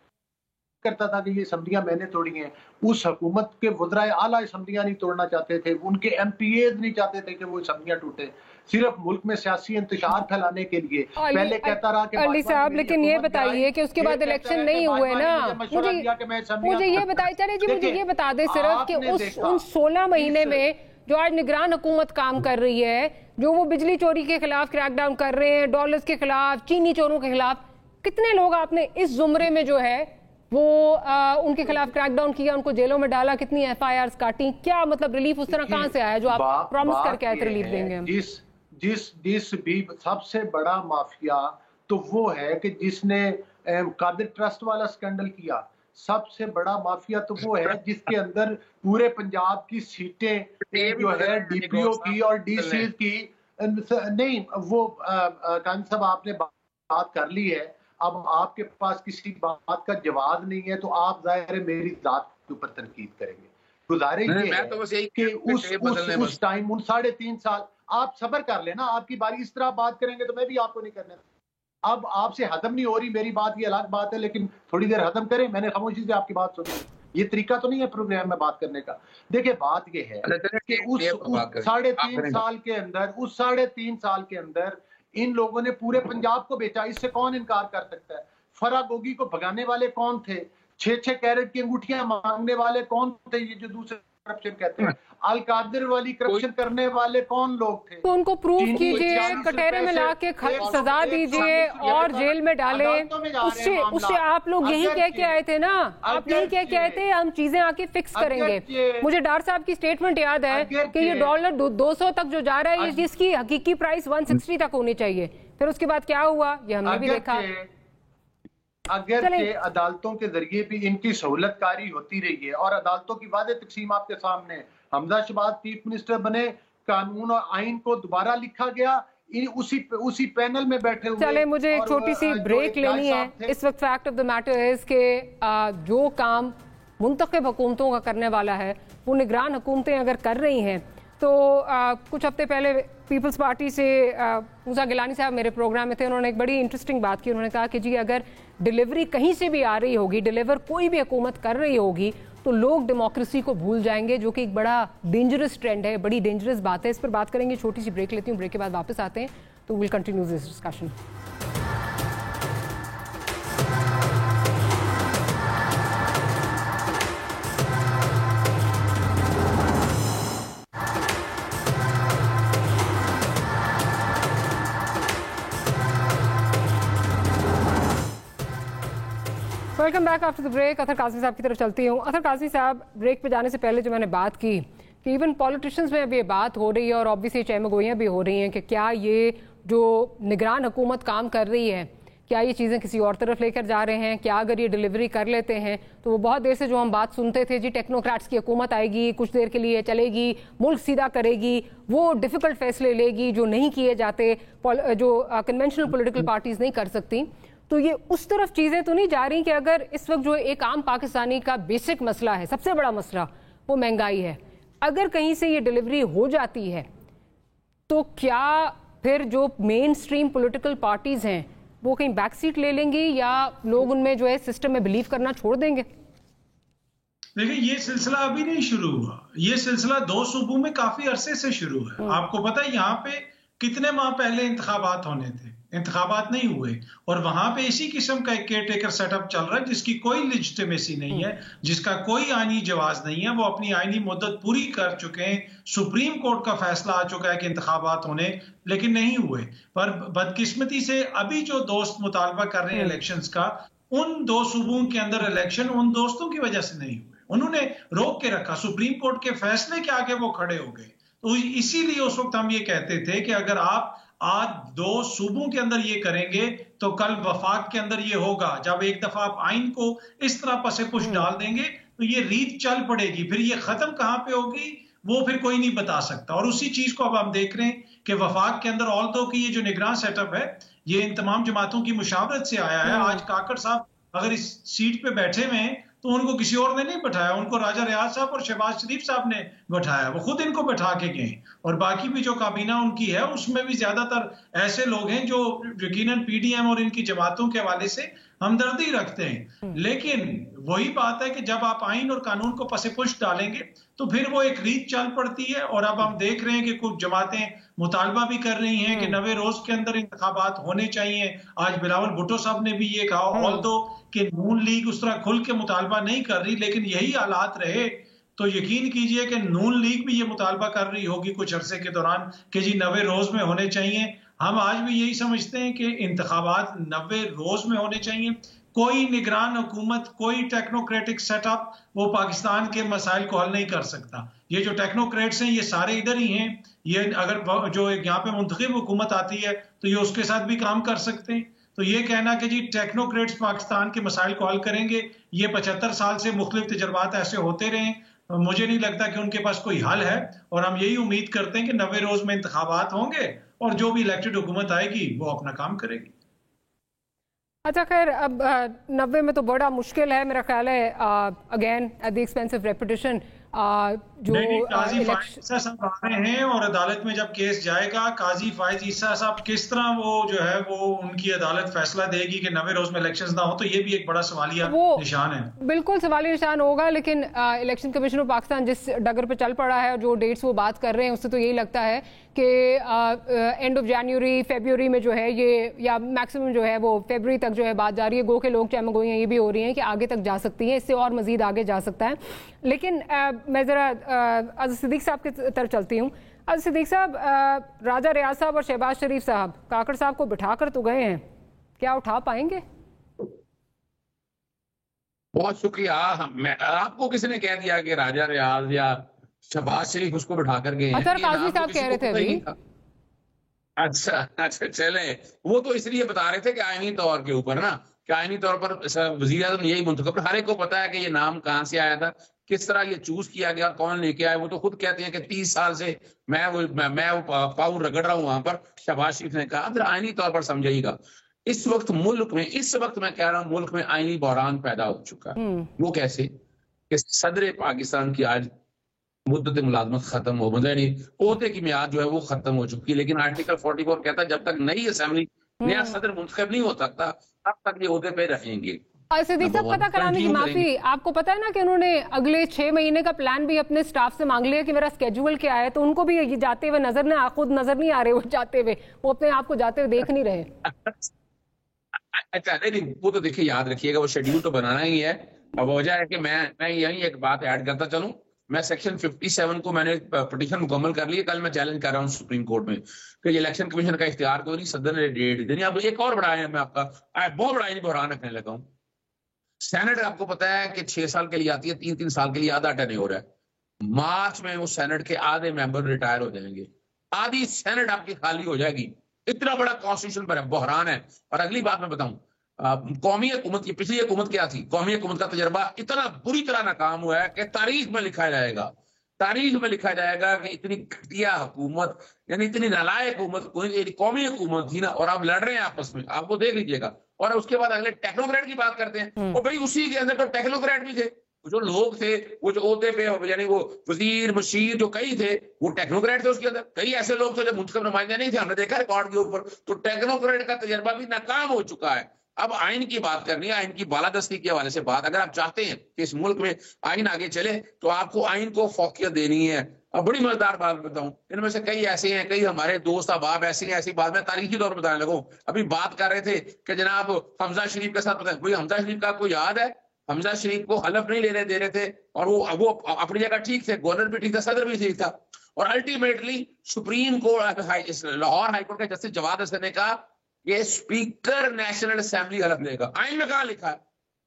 करता था कि ये असम्बलियां मैंने तोड़ी हैं। उस हुकूमत के वज़राए आला असम्बलियां नहीं तोड़ना चाहते थे, उनके MPAs नहीं चाहते थे कि वो असम्बलियां टूटे, सिर्फ मुल्क में सियासी इंतशार फैलाने के लिए। पहले कहता रहा कि अली साहब, लेकिन ये बताइए कि उसके बाद इलेक्शन नहीं हुए ना। मुझे ये बताइए, चले जी, मुझे ये बता दे सिर्फ कि उन 16 महीने में जो आज निगरान हुकूमत काम कर रही है, जो वो बिजली चोरी के खिलाफ क्रैकडाउन कर रहे हैं, डॉलर्स के खिलाफ, चीनी चोरों के खिलाफ, कितने लोग आपने इस जुमरे में जो है वो उनके खिलाफ क्रैकडाउन किया, उनको जेलों में डाला, कितनी FIRs काटी? क्या मतलब रिलीफ उस तरह कहां से आया जो आप प्रॉमिस करके आए थे रिलीफ देंगे हम? जिस भी सबसे बड़ा माफिया तो वो है कि जिसने कादिर ट्रस्ट वाला स्कैंडल किया। सबसे बड़ा माफिया तो वो है जिसके अंदर पूरे पंजाब की सीटें जो है DPO की और DC की नहीं, वो कान साहब आपने बात कर ली है, अब आपके पास किसी बात का जवाब नहीं है, तो आप जाहिर है मेरी जात के ऊपर तनकीद करेंगे। गुजारिश ये है कि उस टाइम उन 3.5 साल आप सब्र कर लेना, आपकी बारी। इस तरह बात करेंगे तो मैं भी आपको नहीं करने। अब आपसे हजम नहीं हो रही मेरी बात, ये अलग बात है, लेकिन थोड़ी देर हजम करें। मैंने खामोशी से आपकी बात सुनी, ये तरीका तो नहीं है प्रोग्राम में बात करने का। देखिए बात ये है कि उस 3.5 साल के अंदर, उस 3.5 साल के अंदर इन लोगों ने पूरे पंजाब को बेचा। इससे कौन इनकार कर सकता है? फरा गोगी को भगाने वाले कौन थे? 6-6 कैरेट की अंगूठियां मांगने वाले कौन थे? ये जो दूसरे करप्शन कहते हैं, अल कादिर वाली करप्शन करने वाले कौन लोग थे? तो उनको प्रूफ कीजिए, कटहरे में ला के सजा दीजिए और जेल में डाले। उससे आप लोग यही कह के आए थे ना, आप यही कह के आए थे हम चीजें आके फिक्स करेंगे। मुझे डार साहब की स्टेटमेंट याद है कि ये डॉलर 200 तक जो जा रहा है, जिसकी हकीकी प्राइस 160 तक होनी चाहिए। फिर उसके बाद क्या हुआ ये हमने भी देखा। अगर के अदालतों के जरिए भी इनकी सहूलतकारी होती रही है और अदालतों की वादे तकसीम आपके सामने, हमजा शहबाज चीफ मिनिस्टर बने, कानून और आइन को दोबारा लिखा गया, उसी पैनल में बैठे हुए। चले मुझे एक छोटी सी ब्रेक लेनी है। इस वक्त fact of the matter is के जो काम मुंतखब हुकूमतों का करने वाला है वो निगरान हुकूमतें अगर कर रही हैं तो कुछ हफ्ते पहले पीपल्स पार्टी से मूसा गिलानी साहब मेरे प्रोग्राम में थे। उन्होंने एक बड़ी इंटरेस्टिंग बात की। उन्होंने कहा कि जी अगर डिलीवरी कहीं से भी आ रही होगी, डिलीवर कोई भी हुकूमत कर रही होगी, तो लोग डेमोक्रेसी को भूल जाएंगे, जो कि एक बड़ा डेंजरस ट्रेंड है, बड़ी डेंजरस बात है। इस पर बात करेंगे, छोटी सी ब्रेक लेती हूँ, ब्रेक के बाद वापस आते हैं तो will continue this discussion. Welcome back after the break. Athar Kazmi साहब की तरफ चलती हूँ। अतर काज़मी साहब, ब्रेक पे जाने से पहले जो मैंने बात की कि इवन पॉलिटिशियंस में अभी ये बात हो रही है और ऑब्वियसली चहमगोइयाँ भी हो रही हैं कि क्या ये जो निगरान हुकूमत काम कर रही है, क्या ये चीज़ें किसी और तरफ लेकर जा रहे हैं? क्या अगर ये डिलीवरी कर लेते हैं तो वो बहुत देर से जो हम बात सुनते थे, जी टेक्नोक्रेट्स की हुकूमत आएगी, कुछ देर के लिए चलेगी, मुल्क सीधा करेगी, वो डिफ़िकल्ट फैसले लेगी जो नहीं किए जाते, जो कन्वेंशनल पॉलिटिकल पार्टीज़ नहीं कर सकती। तो ये उस तरफ चीज़ें तो नहीं जा रही कि अगर इस वक्त जो एक आम पाकिस्तानी का बेसिक मसला है, सबसे बड़ा मसला वो महंगाई है, अगर कहीं से ये डिलीवरी हो जाती है तो क्या फिर जो मेन स्ट्रीम पॉलिटिकल पार्टीज़ हैं वो कहीं बैक सीट ले लेंगी या लोग उनमें जो है सिस्टम में बिलीव करना छोड़ देंगे? देखिए ये सिलसिला अभी नहीं शुरू हुआ, ये सिलसिला 2 सूबों में काफी अरसे से शुरू है। आपको पता है यहाँ पे कितने माह पहले इंतखाबात होने थे, इंतखाबात नहीं हुए, और वहां पे इसी किस्म का एक केयर टेकर सेटअप चल रहा है जिसकी कोई लेजिटिमेसी नहीं है, जिसका कोई आईनी जवाज नहीं है। वो अपनी आईनी मुद्दत पूरी कर चुके हैं, सुप्रीम कोर्ट का फैसला आ चुका है कि इंतखाबात होने, लेकिन नहीं हुए। पर बदकिस्मती से अभी जो दोस्त मुतालबा कर रहे हैं इलेक्शंस का, उन 2 सूबों के अंदर इलेक्शन उन दोस्तों की वजह से नहीं हुए, उन्होंने रोक के रखा, सुप्रीम कोर्ट के फैसले के आगे वो खड़े हो गए। तो इसीलिए उस वक्त हम ये कहते थे कि अगर आप आज 2 सूबों के अंदर ये करेंगे तो कल वफाक के अंदर ये होगा। जब एक दफा आप आइन को इस तरह पसे पुश डाल देंगे तो ये रीत चल पड़ेगी, फिर ये खत्म कहां पे होगी वो फिर कोई नहीं बता सकता। और उसी चीज को अब हम देख रहे हैं कि वफाक के अंदर ऑल्दो की ये जो निगरान सेटअप है ये इन तमाम जमातों की मुशावरत से आया है। आज काकड़ साहब अगर इस सीट पे बैठे हुए हैं तो उनको किसी और ने नहीं बैठाया, उनको राजा रियाज साहब और शहबाज शरीफ साहब ने बैठाया, वो खुद इनको बैठा के गए। और बाकी भी जो काबीना उनकी है उसमें भी ज्यादातर ऐसे लोग हैं जो यकीनन पीडीएम और इनकी जमातों के हवाले से हमदर्दी रखते हैं। लेकिन वही बात है कि जब आप आइन और कानून को पसे-पुश डालेंगे तो फिर वो एक रीत चल पड़ती है। और अब हम देख रहे हैं कि कुछ जमातें मुतालबा भी कर रही हैं कि 90 रोज के अंदर इंतखाबात होने चाहिए। आज बिलावल भुट्टो साहब ने भी ये कहा, ऑल्दो कि नून लीग उस तरह खुल के मुतालबा नहीं कर रही, लेकिन यही हालात रहे तो यकीन कीजिए कि नून लीग भी ये मुतालबा कर रही होगी कुछ अरसे के दौरान कि जी 90 रोज में होने चाहिए। हम आज भी यही समझते हैं कि इंतखाबात 90 रोज में होने चाहिए। कोई निगरान हुकूमत, कोई टेक्नोक्रेटिक सेटअप वो पाकिस्तान के मसाइल को हल नहीं कर सकता। ये जो टेक्नोक्रेट्स हैं ये सारे इधर ही हैं। ये अगर जो यहाँ पे मुंतखब हुकूमत आती है तो ये उसके साथ भी काम कर सकते हैं। तो ये कहना कि जी टेक्नोक्रेट्स पाकिस्तान के मसाइल को हल करेंगे, ये 75 साल से मुख्तलिफ तजर्बात ऐसे होते रहे, मुझे नहीं लगता कि उनके पास कोई हल है। और हम यही उम्मीद करते हैं कि 90 रोज में इंतखाबात होंगे और जो भी इलेक्टेड हुकूमत आएगी वो अपना काम करेगी। अच्छा खैर, अब 90 में तो बड़ा मुश्किल है मेरा ख्याल है, again at the expense of reputation, जो काजी फाइज ईसा साहब आ रहे हैं और अदालत में जब केस जाएगा, काजी फाइज ईसा साहब किस तरह वो जो है वो उनकी अदालत फैसला देगी कि 90 रोज में इलेक्शंस ना हो, तो ये भी एक बड़ा सवालिया निशान है। बिल्कुल सवालिया निशान होगा, लेकिन इलेक्शन कमीशन ऑफ पाकिस्तान जिस डगर पे चल पड़ा है और जो डेट्स वो बात कर रहे हैं उससे तो यही लगता है कि एंड ऑफ जनवरी फरवरी में जो है ये, या मैक्सिमम जो है वो फरवरी तक जो है बात जा रही है। गो के लोग चमगोइयाँ ये भी हो रही हैं कि आगे तक जा सकती हैं, इससे और मजीद आगे जा सकता है। लेकिन मैं ज़रा अज़ीज़ सिद्दीक साहब की तरफ चलती हूँ। अज़ीज़ सिद्दीक साहब, राजा रियाज साहब और शहबाज शरीफ साहब काकड़ साहब को बिठा कर तो गए हैं, क्या उठा पाएंगे? बहुत शुक्रिया। आपको किसने कह दिया कि राजा रियाज या शहबाज शरीफ उसको बिठा कर गए? अतर काज़मी साहब कह रहे थे अभी। अच्छा चले, वो तो इसलिए बता रहे थे कि आईनी तौर के ऊपर ना, कि आईनी तौर पर वज़ीर आज़म यही मुंतखब, हर एक को पता है कि ये नाम कहाँ से आया था, किस तरह ये चूज किया गया, कौन लेके आया। वो तो खुद कहते हैं कि 30 साल से मैं वो पाँव रगड़ रहा हूँ वहां पर। शहबाज शरीफ ने कहा फिर आईनी तौर पर समझिएगा, इस वक्त मुल्क में, इस वक्त मैं कह रहा हूँ मुल्क में आईनी बहरान पैदा हो चुका है। वो कैसे कि सदर पाकिस्तान की आज मुद्दत मुलाजमत खत्म हो, मतलब ओहदे की मियाद जो है वो खत्म हो चुकी है, लेकिन आर्टिकल 44 कहता है जब तक नई असेंबली, नया सदर मुंतखब नहीं हो सकता तब तक ये ओहदे पे रहेंगे। सिद्दीक साहब, पता कराने की माफी, आपको पता है ना कि उन्होंने अगले 6 महीने का प्लान भी अपने स्टाफ से मांग लिया कि मेरा स्केड्यूल क्या है, तो उनको भी ये जाते हुए खुद नजर नहीं आ रहे वो जाते हुए, वो अपने आप को जाते हुए देख नहीं रहे। अच्छा नहीं, वो तो देखिए याद रखिएगा वो शेड्यूल तो बनाना ही है। अब वजह है कि मैं यही एक बात ऐड करता चलूं, मैं सेक्शन 57 को मैंने पिटीशन मुकम्मल कर ली, कल मैं चैलेंज कर रहा हूँ सुप्रीम कोर्ट में कि इलेक्शन कमीशन का इख्तियार कोई नहीं, सदर ने डेट देनी। अब एक और बड़ा है, मैं आपका बहुत बड़ा नहीं बहरान रखने लगा हूँ। सेनेट आपको पता है कि 6 साल के लिए आती है, 3-3 साल के लिए आधा टर्न हो रहा है। मार्च में वो सेनेट के आधे मेंबर रिटायर हो जाएंगे, आधी सेनेट आपकी खाली हो जाएगी। इतना बड़ा कॉन्स्टिट्यूशन बहरान है। और अगली बात मैं बताऊं, कौमी हुकूमत की पिछली हुकूमत क्या थी, कौमी हुकूमत का तजर्बा इतना बुरी तरह नाकाम हुआ है कि तारीख में लिखा जाएगा, तारीख में लिखा जाएगा कि इतनी घटिया हुकूमत, यानी इतनी नालायक हुकूमत कोई कौमी हुकूमत थी ना, और आप लड़ रहे हैं आपस में, आपको देख लीजिएगा। और उसके बाद अगले टेक्नोक्रेट की बात करते हैं, और भाई उसी के अंदर तो टेक्नोक्रेट भी थे, जो लोग थे वो जो ओहदे पे, यानी वो वजीर मशीर जो कई थे वो टेक्नोक्रेट थे। उसके अंदर कई ऐसे लोग थे जो मुंतखब नुमाइंदे नहीं थे, हमने देखा रिकॉर्ड के ऊपर। तो टेक्नोक्रेट का तजर्बा भी नाकाम हो चुका है। अब आइन की बात करनी है, आइन की बालादस्ती के हवाले से बात, अगर आप चाहते हैं कि इस मुल्क में आइन आगे चले तो आपको आइन को फौकियत देनी है। अब बड़ी मजेदार बात बताऊं, इनमें से कई ऐसे हैं, कई हमारे दोस्त अहबाब ऐसे हैं, ऐसी बात मैं तारीखी तौर पर बताने लगूं। अभी बात कर रहे थे कि जनाब हमजा शरीफ के साथ, कोई हमजा शरीफ का आपको याद है? हमजा शरीफ को हलफ नहीं लेने दे रहे थे, और वो अपनी जगह ठीक थे, गवर्नर भी ठीक था, सदर भी ठीक था। और ultimately supreme court, Lahore high court के जस्टिस जवाद हसन ने कहा ये स्पीकर नेशनल असेंबली हलफ लेगा। आइन में कहा लिखा है?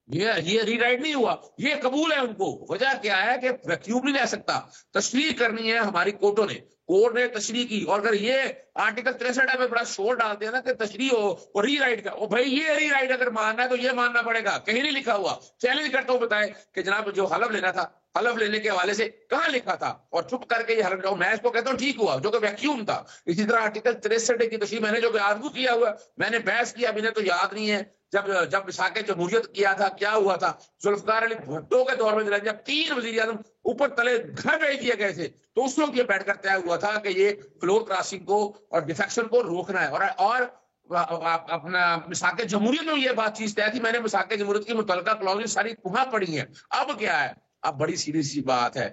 ये रीराइट नहीं हुआ, ये कबूल है उनको। वजह क्या है कि वैक्यूम नहीं ले सकता, तशरीह करनी है हमारी कोर्टों ने, कोर्ट ने तशरीह की। और अगर ये आर्टिकल 63 में बड़ा शोर डालते हैं ना कि तशरीह हो और रीराइट का, ओ भाई ये रीराइट अगर मानना है तो ये मानना पड़ेगा, कहीं नहीं लिखा हुआ। चैलेंज करता हूं, बताएं कि जनाब जो हलफ लेना था, हलफ लेने के हवाले से कहां लिखा था, और चुप करके ये हलफ जाओ। मैं इसको कहता हूं ठीक हुआ, जो कि वैक्यूम था। इसी तरह आर्टिकल 63 की तशरीह मैंने जो आर्गू किया हुआ, मैंने बहस किया, अभी तो याद नहीं है, जब मिसाके जमहूरियत किया था क्या हुआ था, जुल्फकार अली भुट्टो के दौर में जब 3 वजीर आजम ऊपर तले घर भेज दिए गए थे, तो उस वक्त ये बैठकर तय हुआ था कि ये फ्लोर क्रॉसिंग को और डिफेक्शन को रोकना है। और अपना मिसाके जमहूरियत में ये बात चीज तय थी। मैंने मिसाके जमहूरियत की मुतल्लिका क्लॉज़ सारी वहां पढ़ी है। अब क्या है, अब बड़ी सीधी सी बात है,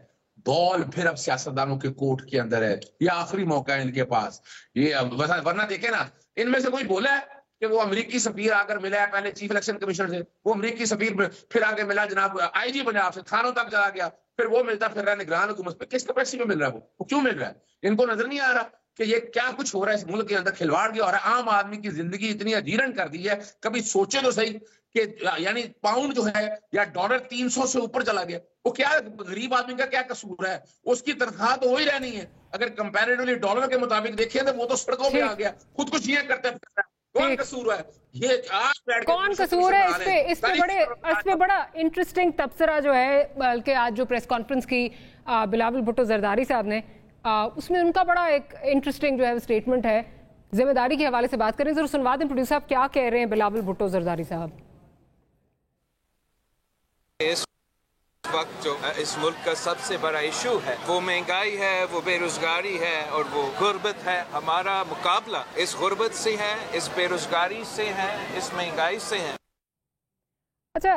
बॉल फिर अब सियासतदानों के कोर्ट के अंदर है। ये आखिरी मौका है इनके पास। ये वरना देखे ना, इनमें से कोई बोला है कि वो अमेरिकी सफीर आकर मिला है पहले चीफ इलेक्शन कमीशनर से, वो अमेरिकी सफीर फिर आगे मिला जनाब आईजी पंजाब से, थानों तक चला गया, फिर वो मिलता फिर रहा निगरान हुकूमत पे। किस कैपेसिटी में मिल रहा है वो क्यों मिल रहा है? इनको नजर नहीं आ रहा कि ये क्या कुछ हो रहा है इस मुल्क के अंदर, खिलवाड़ किया हो रहा है। आम आदमी की जिंदगी इतनी अजीरन कर दी है, कभी सोचे तो सही कि यानी पाउंड जो है या डॉलर 300 से ऊपर चला गया। वो क्या गरीब आदमी का क्या कसूर है? उसकी तनख्वाह तो हो ही रहनी है। अगर कंपैरेटिवली डॉलर के मुताबिक देखें तो वो तो सड़कों पे आ गया, खुदकुशियां करते हैं। कौन कसूर है? ये कौन कसूर है? इस पे बड़ा इंटरेस्टिंग तबसरा जो है, बल्कि आज जो प्रेस कॉन्फ्रेंस की बिलावल भुट्टो जरदारी साहब ने, उसमें उनका बड़ा एक इंटरेस्टिंग जो है स्टेटमेंट है जिम्मेदारी के हवाले से बात करें, जरूर सुनवा दें प्रोड्यूसर साहब क्या कह रहे हैं बिलावल भुट्टो जरदारी साहब। इस वक्त जो इस मुल्क का सबसे बड़ा इशू है वो महंगाई है, वो बेरोजगारी है और वो गुर्बत है। हमारा मुकाबला इस गुर्बत से है, इस बेरोजगारी से है, इस महंगाई से है। अच्छा,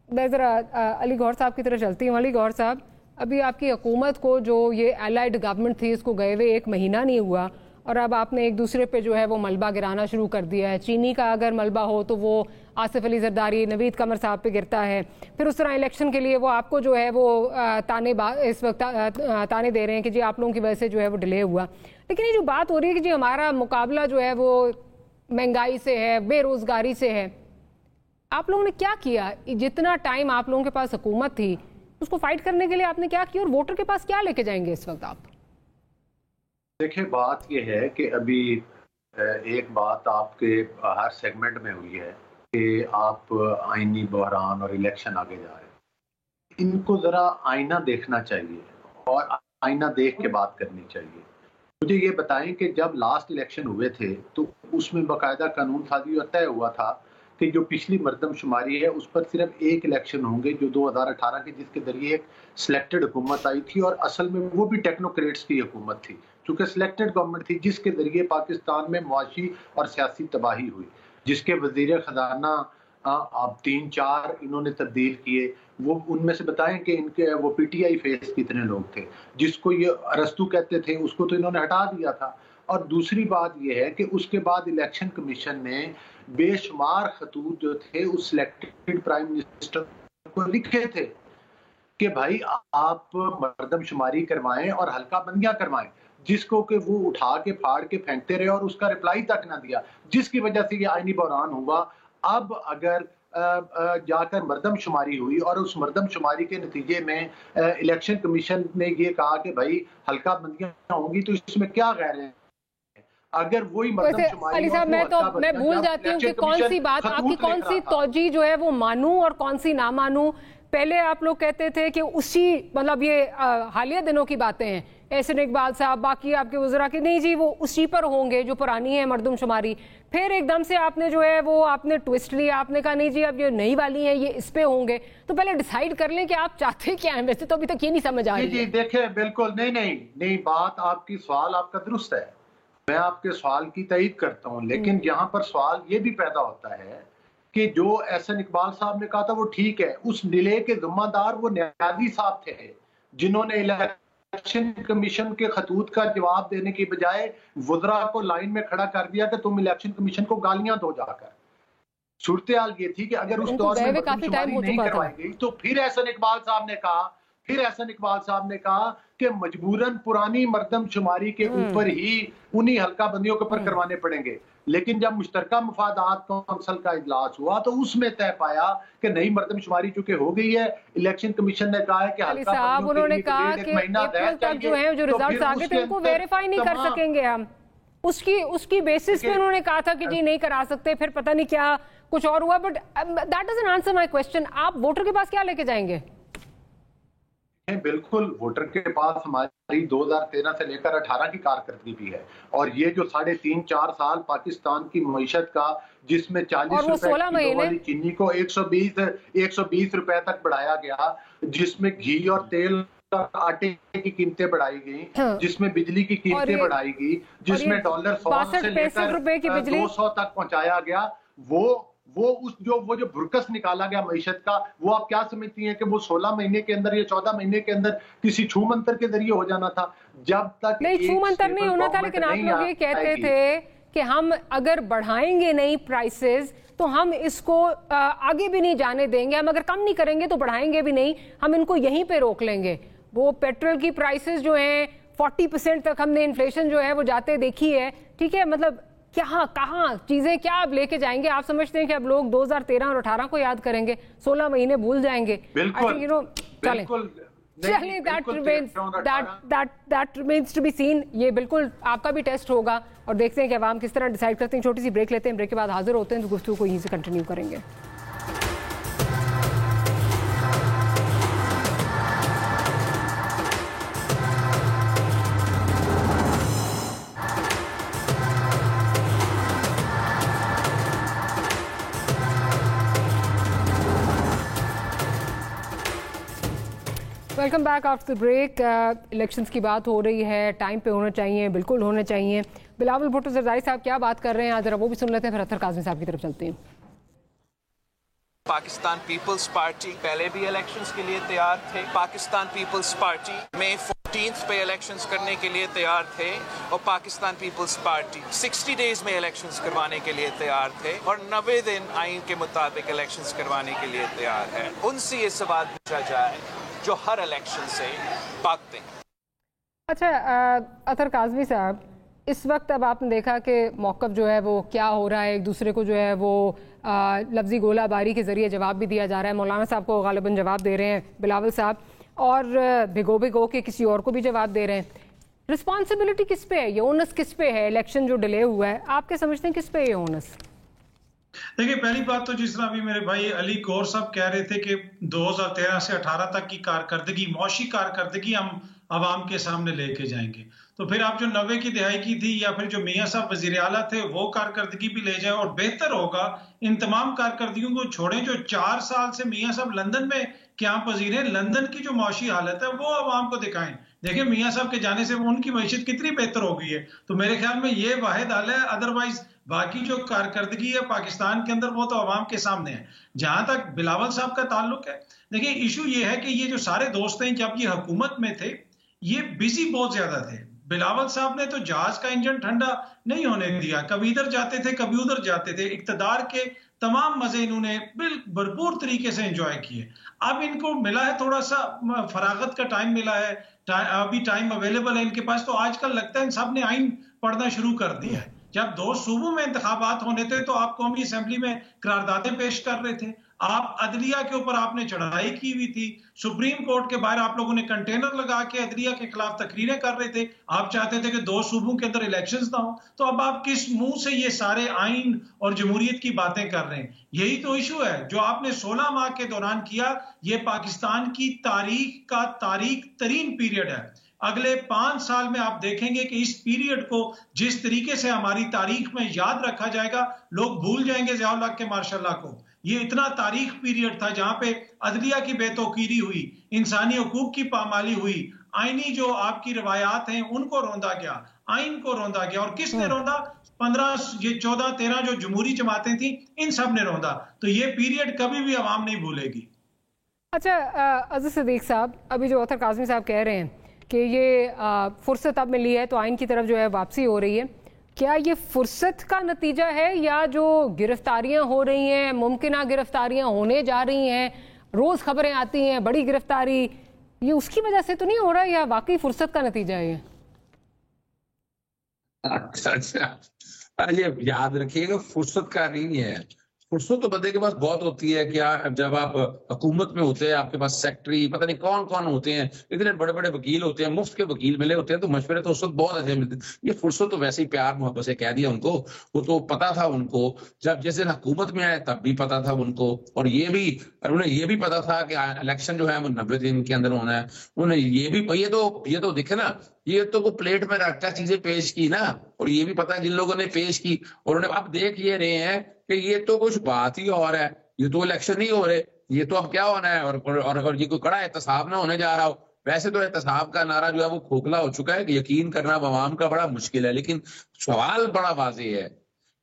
मैं ज़रा अली गौहर साहब की तरफ चलती हूँ। अली गौहर साहब, अभी आपकी हुकूमत को जो ये एलाइड गवर्नमेंट थी इसको गए हुए 1 महीना नहीं हुआ और अब आपने एक दूसरे पे जो है वो मलबा गिराना शुरू कर दिया है। चीनी का अगर मलबा हो तो वो आसिफ अली जरदारी, नवीद कमर साहब पे गिरता है। फिर उस तरह इलेक्शन के लिए वो आपको जो है वो इस वक्त ताने दे रहे हैं कि जी आप लोगों की वजह से जो है वो डिले हुआ। लेकिन ये जो बात हो रही है कि जी हमारा मुकाबला जो है वो महंगाई से है, बेरोजगारी से है, आप लोगों ने क्या किया? जितना टाइम आप लोगों के पास हुकूमत थी उसको फाइट करने के लिए आपने क्या किया और वोटर के पास क्या लेके जाएंगे इस वक्त आप? देखिए, बात यह है कि अभी एक बात आपके हर सेगमेंट में हुई है कि आप आईनी बहरान और इलेक्शन आगे जा रहे हैं। इनको जरा आईना देखना चाहिए और आईना देख के बात करनी चाहिए। मुझे ये बताएं कि जब लास्ट इलेक्शन हुए थे तो उसमें बाकायदा कानून साजी और तय हुआ था कि जो पिछली मरदमशुमारी है उस पर सिर्फ एक इलेक्शन होंगे जो 2018 के, जिसके जरिए एक सिलेक्टेड हुकूमत आई थी और असल में वो भी टेक्नोक्रेट्स की हुकूमत थी, चूंकि सिलेक्टेड गवर्नमेंट थी जिसके जरिए पाकिस्तान में मुआशी और सियासी तबाही हुई, जिसके वजीर खजाना अब 3-4 इन्होंने तब्दील किए। वो उनमें से बताएं कि इनके वो PTI फेस कितने लोग थे, जिसको ये अरस्तु कहते थे उसको तो इन्होंने हटा दिया था। और दूसरी बात यह है कि उसके बाद इलेक्शन कमीशन ने बेशुमार खतूत जो थे उस सिलेक्टेड प्राइम मिनिस्टर को लिखे थे कि भाई आप मरदमशुमारी करवाएं और हल्का बंदियां करवाएं, जिसको कि वो उठा के फाड़ के फेंकते रहे और उसका रिप्लाई तक ना दिया, जिसकी वजह से ये आईनी बहरान हुआ। अब अगर जाकर मरदमशुमारी हुई और उस मरदमशुमारी के नतीजे में इलेक्शन कमीशन ने ये कहा कि भाई हल्का बंदियां होंगी, तो इसमें क्या गैर है? अगर वही अली साहब, मैं भूल जाती हूँ कि कौन सी बात आपकी, कौन सी तौजी जो है वो मानूं और कौन सी ना मानूं। पहले आप लोग कहते थे कि उसी मतलब ये हालिया दिनों की बातें हैं, एहसन इकबाल साहब बाकी आपके वज़रा के, नहीं जी वो उसी पर होंगे जो पुरानी है मरदमशुमारी। फिर एकदम से आपने जो है वो आपने ट्विस्ट लिया, आपने कहा नहीं जी अब ये नई वाली है ये इस पे होंगे। तो पहले डिसाइड कर लें कि आप चाहते क्या हैं। वैसे तो अभी तक ये नहीं समझ आ रही है। देखिए, बिल्कुल नहीं बात आपकी, सवाल आपका दुरुस्त है, मैं आपके सवाल की तईद करता हूं, लेकिन यहाँ पर सवाल ये भी पैदा होता है कि जो एहसन इकबाल साहब ने कहा था वो ठीक है, उस डिले के जिम्मेदार वो न्याजी साहब थे जिन्होंने इलेक्शन कमीशन के खतूत का जवाब देने की बजाय वज़रा को लाइन में खड़ा कर दिया कि तुम इलेक्शन कमीशन को गालियां दो जाकर। सूरत हाल ये थी कि अगर उस दौर में मरदमशुमारी नहीं करवाई गई तो फिर एहसन इकबाल साहब ने कहा कि मजबूरन पुरानी मरदमशुमारी के ऊपर ही उन्हीं हल्का बंदियों के ऊपर करवाने पड़ेंगे। लेकिन जब मुश्तरका मफादात कौंसिल का इजलास हुआ तो उसमें तय पाया कि नई मरदमशुमारी चूंकि हो गई है, इलेक्शन कमीशन ने कहा है कि हल्का साहब उन्होंने कहा कि अप्रैल तक जो है जो रिजल्ट आ गए थे उनको वेरीफाई नहीं कर सकेंगे हम, उसकी बेसिस पे उन्होंने कहा था कि जी नहीं करा सकते, फिर पता नहीं क्या कुछ और हुआ। But that doesn't answer my question. आप वोटर के पास क्या लेके जाएंगे? बिल्कुल, वोटर के पास हमारी 2013 से लेकर 18 की कारकर्दगी भी है और ये जो 3.5-4 साल पाकिस्तान की मईशत का, जिसमें 40 रुपए वाली चीनी को 120 रुपए तक बढ़ाया गया, जिसमें घी और तेल आटे की कीमतें बढ़ाई गई, जिसमें बिजली की कीमतें बढ़ाई गई, जिसमें डॉलर 100 से लेकर 200 तक पहुंचाया गया, वो जो भुरकस निकाला गया मईशत का, वो आप क्या समझती हैं कि वो 16 महीने के अंदर या 14 महीने के अंदर किसी छू मंतर के जरिए हो जाना था? जब तक नहीं छू मंतर नहीं होना था, लेकिन आप लोग ये कहते थे कि हम अगर बढ़ाएंगे नहीं प्राइसेस तो हम इसको आगे भी नहीं जाने देंगे, हम अगर कम नहीं करेंगे तो बढ़ाएंगे भी नहीं, हम इनको यहीं पे रोक लेंगे। वो पेट्रोल की प्राइसेस जो हैं 40% तक हमने इन्फ्लेशन जो है वो जाते देखी है, ठीक है। मतलब कहाँ चीजें क्या आप लेके जाएंगे? आप समझते हैं कि अब लोग 2013 और 18 को याद करेंगे, 16 महीने भूल जाएंगे? चलिए that remains to be seen. ये बिल्कुल आपका भी टेस्ट होगा और देखते हैं कि अवाम किस तरह डिसाइड करते हैं। छोटी सी ब्रेक लेते हैं, ब्रेक के बाद हाजिर होते हैं तो गुफ्तगू को यहीं से कंटिन्यू करेंगे। Welcome back after the break. Elections की बात हो रही है, टाइम पे होना चाहिए, बिल्कुल होने चाहिए। बिलावल भुट्टो जरदारी साहब क्या बात कर रहे हैं आज, जरा वो भी सुन लेते हैं, फिर अतर काज़मी साहब की तरफ चलते हैं। पाकिस्तान पीपल्स पार्टी पहले भी इलेक्शंस के लिए तैयार थे। पाकिस्तान पीपल्स पार्टी में 14th पे इलेक्शंस करने के लिए तैयार थे और पाकिस्तान पीपल्स पार्टी 60 डेज में इलेक्शंस करवाने के लिए तैयार थे और 90 दिन आइन के मुताबिक इलेक्शंस करवाने के लिए तैयार है। उनसे ये सवाल पूछा जाए जो हर इलेक्शन से भागते हैं। अच्छा अतर काज़मी साहब, इस वक्त अब आपने देखा कि मौक़िफ़ जो है वो क्या हो रहा है, एक दूसरे को जो है वो लफ्ज़ी गोलाबारी के ज़रिए जवाब भी दिया जा रहा है। मौलाना साहब को गालिबन जवाब दे रहे हैं बिलावल साहब, और भिगो भिगो के किसी और को भी जवाब दे रहे हैं। रिस्पॉन्सिबिलिटी किस पे है, ये ओनस किस पे है? इलेक्शन जो डिले हुआ है, आप क्या समझते हैं किस पे ये ओनस? देखिए, पहली बात तो जिस तरह अभी मेरे भाई अली गौर साहब कह रहे थे कि 2013 से 18 तक की कारकर्दगी, मौशी कारकर्दगी हम आवाम के सामने लेके जाएंगे, तो फिर आप जो 90 की दिहाई की थी या फिर जो मियाँ साहब वजीर आला थे वो कारकर्दगी भी ले जाएं, और बेहतर होगा इन तमाम कारकर्दगियों को छोड़ें जो 4 साल से मियाँ साहब लंदन में क्या पजीर है, लंदन की जो मौशी हालत है वो आवाम को दिखाएं। देखिए मियाँ साहब के जाने से उनकी मैशियत कितनी बेहतर हो गई है, तो मेरे ख्याल में ये वाहिद हल है। अदरवाइज बाकी जो कारकर्दगी है पाकिस्तान के अंदर वो तो आवाम के सामने है। जहां तक बिलावल साहब का ताल्लुक है, देखिए इशू ये है कि ये जो सारे दोस्त हैं जब ये हुकूमत में थे ये बिजी बहुत ज्यादा थे। बिलावल साहब ने तो जहाज का इंजन ठंडा नहीं होने दिया, कभी इधर जाते थे कभी उधर जाते थे। इक्तदार के तमाम मजे इन्होंने भरपूर तरीके से एंजॉय किए। अब इनको मिला है थोड़ा सा फरागत का टाइम मिला है, अभी टाइम अवेलेबल है इनके पास, तो आजकल लगता है इन सब ने आइन पढ़ना शुरू कर दिया है। जब 2 सूबों में इंतखाबात होने थे तो आप कौमी असेंबली में करारदादें पेश कर रहे थे, आप अदलिया के ऊपर आपने चढ़ाई की हुई थी, सुप्रीम कोर्ट के बाहर आप लोगों ने कंटेनर लगा के अदलिया के खिलाफ तकरीरें कर रहे थे, आप चाहते थे कि 2 सूबों के अंदर इलेक्शंस ना हो, तो अब आप किस मुंह से ये सारे आइन और जमहूरियत की बातें कर रहे हैं? यही तो इशू है जो आपने 16 माह के दौरान किया। ये पाकिस्तान की तारीख का तारीख तरीन पीरियड है। अगले 5 साल में आप देखेंगे कि इस पीरियड को जिस तरीके से हमारी तारीख में याद रखा जाएगा, लोग भूल जाएंगे ज़िया-उल हक के मार्शल को। ये इतना तारीख पीरियड था जहां पे अदलिया की बेतौकीरी हुई, इंसानी हकूक की पामाली हुई, आईनी जो आपकी रवायात हैं उनको रौंदा गया, आइन को रौंदा गया। और किसने रौंदा? 15, 14, 13 जो जमहूरी जमातें थी इन सब ने रौंदा। तो ये पीरियड कभी भी आवाम नहीं भूलेगी। अच्छा अजीज सदीक साहब, अभी जो अतर काज़मी साहब कह रहे हैं कि ये फुर्सत अब मिली है तो आइन की तरफ जो है वापसी हो रही है, क्या ये फुर्सत का नतीजा है या जो गिरफ्तारियां हो रही हैं, मुमकिन गिरफ्तारियां होने जा रही हैं, रोज खबरें आती हैं बड़ी गिरफ्तारी, ये उसकी वजह से तो नहीं हो रहा या वाकई फुर्सत का नतीजा है ये? अच्छा, ये याद रखिएगा फुर्सत का नहीं है। फुर्सत तो बंदे के पास बहुत होती है। क्या जब आप हुकूमत में होते हैं आपके पास सेक्रेटरी पता नहीं कौन कौन होते हैं, इतने बड़े बड़े वकील होते हैं, मुफ्त के वकील मिले होते हैं, तो मशवरे तो उस वक्त बहुत अच्छे मिलते हैं। ये फुर्सत तो वैसे ही प्यार मोहब्बत से कह दिया उनको, वो तो पता था उनको जब जैसे हुकूमत में आए तब भी पता था उनको, और उन्हें ये भी पता था कि इलेक्शन जो है वो 90 दिन के अंदर होना है। उन्हें ये तो दिखे ना, ये तो वो प्लेट में रखकर चीजें पेश की ना, और ये भी पता है जिन लोगों ने पेश की और उन्हें अब देख ये रहे हैं कि ये तो कुछ बात ही और है, ये तो इलेक्शन नहीं हो रहे, ये तो अब क्या होना है, और ये कोई कड़ा एहतसाब ना होने जा रहा हो। वैसे तो एहतसाब का नारा जो है वो खोखला हो चुका है कि यकीन करना आवाम का बड़ा मुश्किल है, लेकिन सवाल बड़ा वाज़ेह है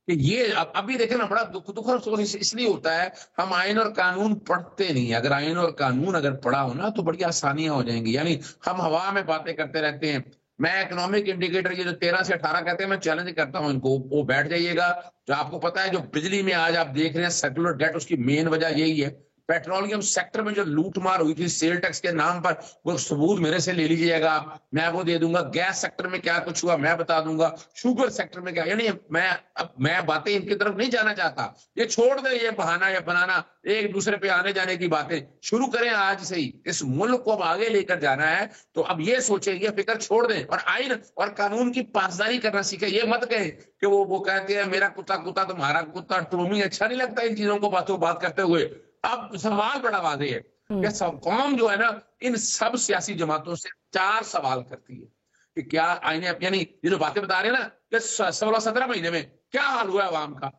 कि ये अभी देखें ना, बड़ा दुख और अफसोस इसलिए होता है हम आइन और कानून पढ़ते नहीं। अगर आइन और कानून अगर पढ़ा हो ना तो बड़ी आसानियां हो जाएंगी। यानी हम हवा में बातें करते रहते हैं। मैं इकोनॉमिक इंडिकेटर ये जो 13 से 18 कहते हैं, मैं चैलेंज करता हूं इनको, वो बैठ जाइएगा। जो आपको पता है जो बिजली में आज आप देख रहे हैं सर्कुलर डेट, उसकी मेन वजह यही है। पेट्रोलियम सेक्टर में जो लूटमार हुई थी सेल टैक्स के नाम पर, वो सबूत मेरे से ले लीजिएगा, मैं वो दे दूंगा। गैस सेक्टर में क्या कुछ हुआ मैं बता दूंगा, शुगर सेक्टर में क्या। यानी मैं बातें इनकी तरफ नहीं जाना चाहता, ये छोड़ दे ये बहाना या बनाना, एक दूसरे पे आने जाने की बातें शुरू करें आज से ही। इस मुल्क को अब आगे लेकर जाना है तो अब ये सोचें, ये फिक्र छोड़ दें और आइन और कानून की पासदारी करना सीखें। ये मत कहें कि वो कहते हैं मेरा कुत्ता कुत्ता तुम्हारा कुत्ता, टोमी अच्छा नहीं लगता इन चीजों को बात करते हुए। अब सवाल बड़ा वाज़ेह है कि सब कौम जो है ना इन सब सियासी जमातों से 4 सवाल करती है कि क्या आईने, यानी ये जो बातें बता रहे हैं ना कि 16-17 महीने में क्या हाल हुआ है अवाम का।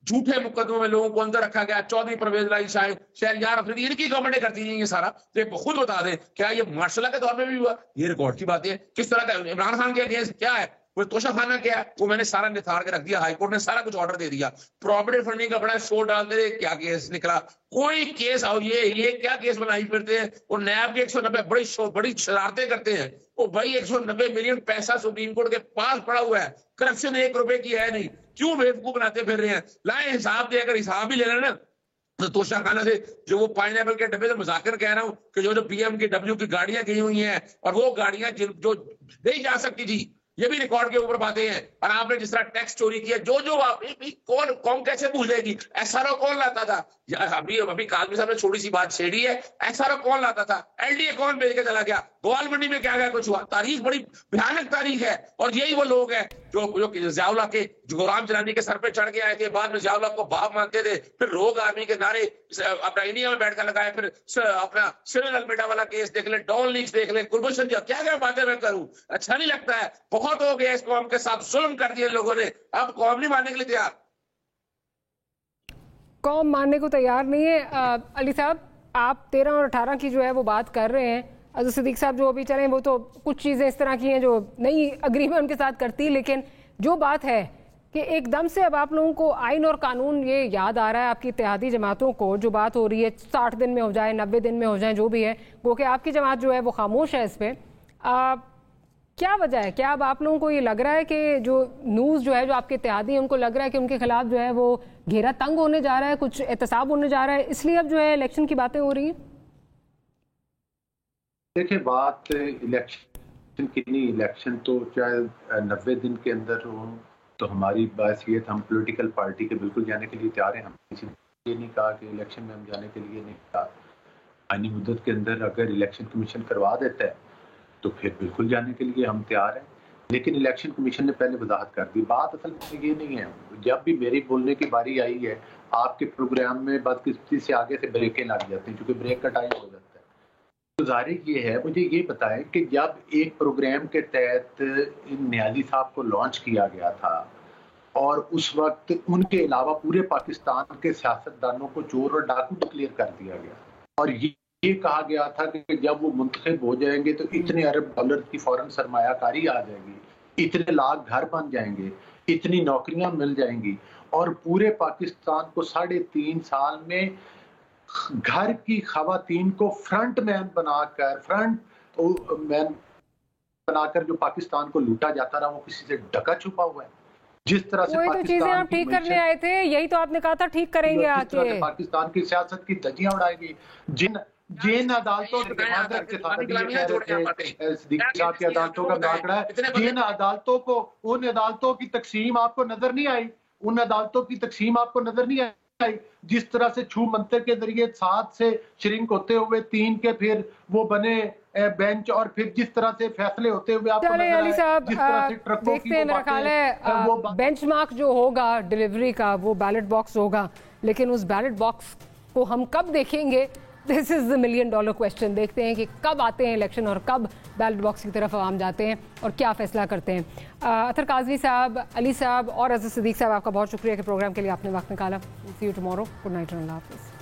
झूठे मुकदमों में लोगों को अंदर रखा गया, चौधरी परवेज लाई, शहरयार अफरीदी, इनकी गवर्नमेंट करती नहीं ये सारा। तो ये खुद बता दें क्या ये मार्शल के दौर में भी हुआ? ये रिकॉर्ड की बात है। किस तरह का इमरान खान के अगेंस्ट क्या है, वो तोशाखाना क्या है, वो मैंने सारा निथार के रख दिया। हाईकोर्ट ने सारा कुछ ऑर्डर दे दिया। प्रॉपर्टी फंडिंग का बड़ा शो डालते थे, क्या केस निकला? कोई केस आओ, ये क्या केस बनाई फिरते हैं। और नैब के 190 बड़ी शरारतें करते हैं। वो भाई 190 मिलियन पैसा सुप्रीम कोर्ट के पास पड़ा हुआ है, करप्शन 1 रुपए की है नहीं, क्यों बेवकूफ बनाते फिर रहे हैं? लाए हिसाब दे, अगर हिसाब भी ले लेना तो तोशाखाना से जो वो पाइनएपल के डब्बे से मुजाकर कह रहा हूं कि जो पीएम की डब्ल्यू की गाड़ियां गई हुई हैं और वो गाड़ियां जो नहीं जा सकती थी, ये भी रिकॉर्ड के ऊपर बातें हैं। और आपने जिस तरह टैक्स चोरी किया, जो आप कौन कैसे भूलेगी? एसआरओ कौन लाता था? अभी काजमी साहब ने छोटी सी बात छेड़ी है, एसआरओ कौन लाता था? एलडीए कौन भेज के चला गया? गोवाल मंडी में क्या कुछ हुआ? तारीख बड़ी भयानक तारीख है। और यही वो लोग हैं जो जियाउल हक के गुलाम जलानी के सर पे चढ़ के आए थे, बाद में जियाउल हक को बाप मानते थे, फिर रोग आर्मी के नारे अपना इंडिया में बैठकर लगाए, फिर अपना सिविल अलमेडा वाला केस देख ले, डॉन लीक्स देख ले, गुलभूषण क्या बातें मैं करूं? अच्छा नहीं लगता है? बहुत हो गया इस कौम के साथ, जुल्म कर दिए लोगों ने, अब कौम नहीं मानने के लिए तैयार। कौम मानने को तैयार नहीं है। अली साहब, आप 13 और 18 की जो है वो बात कर रहे हैं। अज़र सिद्दीक साहब जो अभी चले वो तो कुछ चीज़ें इस तरह की हैं जो नहीं अग्री में उनके साथ करती, लेकिन जो बात है कि एकदम से अब आप लोगों को आइन और कानून ये याद आ रहा है, आपकी इत्तेहादी जमातों को जो बात हो रही है 60 दिन में हो जाए, 90 दिन में हो जाए, जो भी है, वो कि आपकी जमात जो है वो खामोश है इस पर। क्या वजह है? क्या अब आप लोगों को ये लग रहा है कि जो न्यूज़ जो है, जो आपके इत्तेहादी हैं, उनको लग रहा है कि उनके खिलाफ जो है वो घेरा तंग होने जा रहा है, कुछ एहतसाब होने जा रहा है, इसलिए अब जो है इलेक्शन की बातें हो रही हैं? देखिए, बात इलेक्शन की नहीं, इलेक्शन तो चाहे 90 दिन के अंदर हो, तो हमारी बासियत, हम पॉलिटिकल पार्टी के बिल्कुल जाने के लिए तैयार हैं। हम किसी ने ये नहीं कहा कि इलेक्शन में हम जाने के लिए नहीं कहा। आईनी मुद्दत के अंदर अगर इलेक्शन कमीशन करवा देता है तो फिर बिल्कुल जाने के लिए हम तैयार हैं। लेकिन इलेक्शन कमीशन ने पहले वजाहत कर दी। बात असल में ये नहीं है, जब भी मेरी बोलने की बारी आई है, आपके प्रोग्राम में बदकिस्मती से आगे से ब्रेकें लग जाती हैं, क्योंकि ब्रेक का टाइम हो जाता है। तो जाहिर ये है, मुझे ये बताएं कि जब एक प्रोग्राम के तहत नियाज़ी साहब को लॉन्च किया गया था और उस वक्त उनके अलावा पूरे पाकिस्तान के सियासतदानों को चोर और डाकू डिक्लेयर कर दिया गया, और ये कहा गया था कि जब वो मुंतखब हो जाएंगे तो इतने अरब डॉलर की फौरन सरमायाकारी आ जाएगी, इतने लाख घर बन जाएंगे, इतनी नौकरियां मिल जाएंगी, और पूरे पाकिस्तान को 3.5 साल में घर की खवातीन को फ्रंट मैन बनाकर जो पाकिस्तान को लूटा जाता रहा, वो किसी से ढका छुपा हुआ है। जिस तरह से तो चीजें आप ठीक करने आए थे, यही तो आपने कहा था ठीक करेंगे आके। पाकिस्तान की सियासत की धज्जियां उड़ाएगी। जिन अदालतों के अदालतों का आंकड़ा है, जिन अदालतों को, उन अदालतों की तकसीम आपको नजर नहीं आई, उन अदालतों की तकसीम आपको नजर नहीं आई जिस तरह से छू मंतर के जरिए 7 से श्रिंक होते हुए 3 के फिर वो बने बेंच, और फिर जिस तरह से फैसले होते हुए आपको नजर आए, जिस तरह से ट्रकों की मेरा ख्याल है बेंचमार्क जो होगा डिलीवरी का वो बैलेट बॉक्स होगा, लेकिन उस बैलेट बॉक्स को हम कब देखेंगे? This is the $1 million question. देखते हैं कि कब आते हैं इलेक्शन और कब बैलेट बॉक्स की तरफ आवाम जाते हैं और क्या फैसला करते हैं। अतर काज़मी साहब, अली साहब और अज़र सिद्दीक साहब, आपका बहुत शुक्रिया कि प्रोग्राम के लिए आपने वक्त निकाला। सी यू टुमारो। गुड नाइट और अल्लाह हाफ़िज़।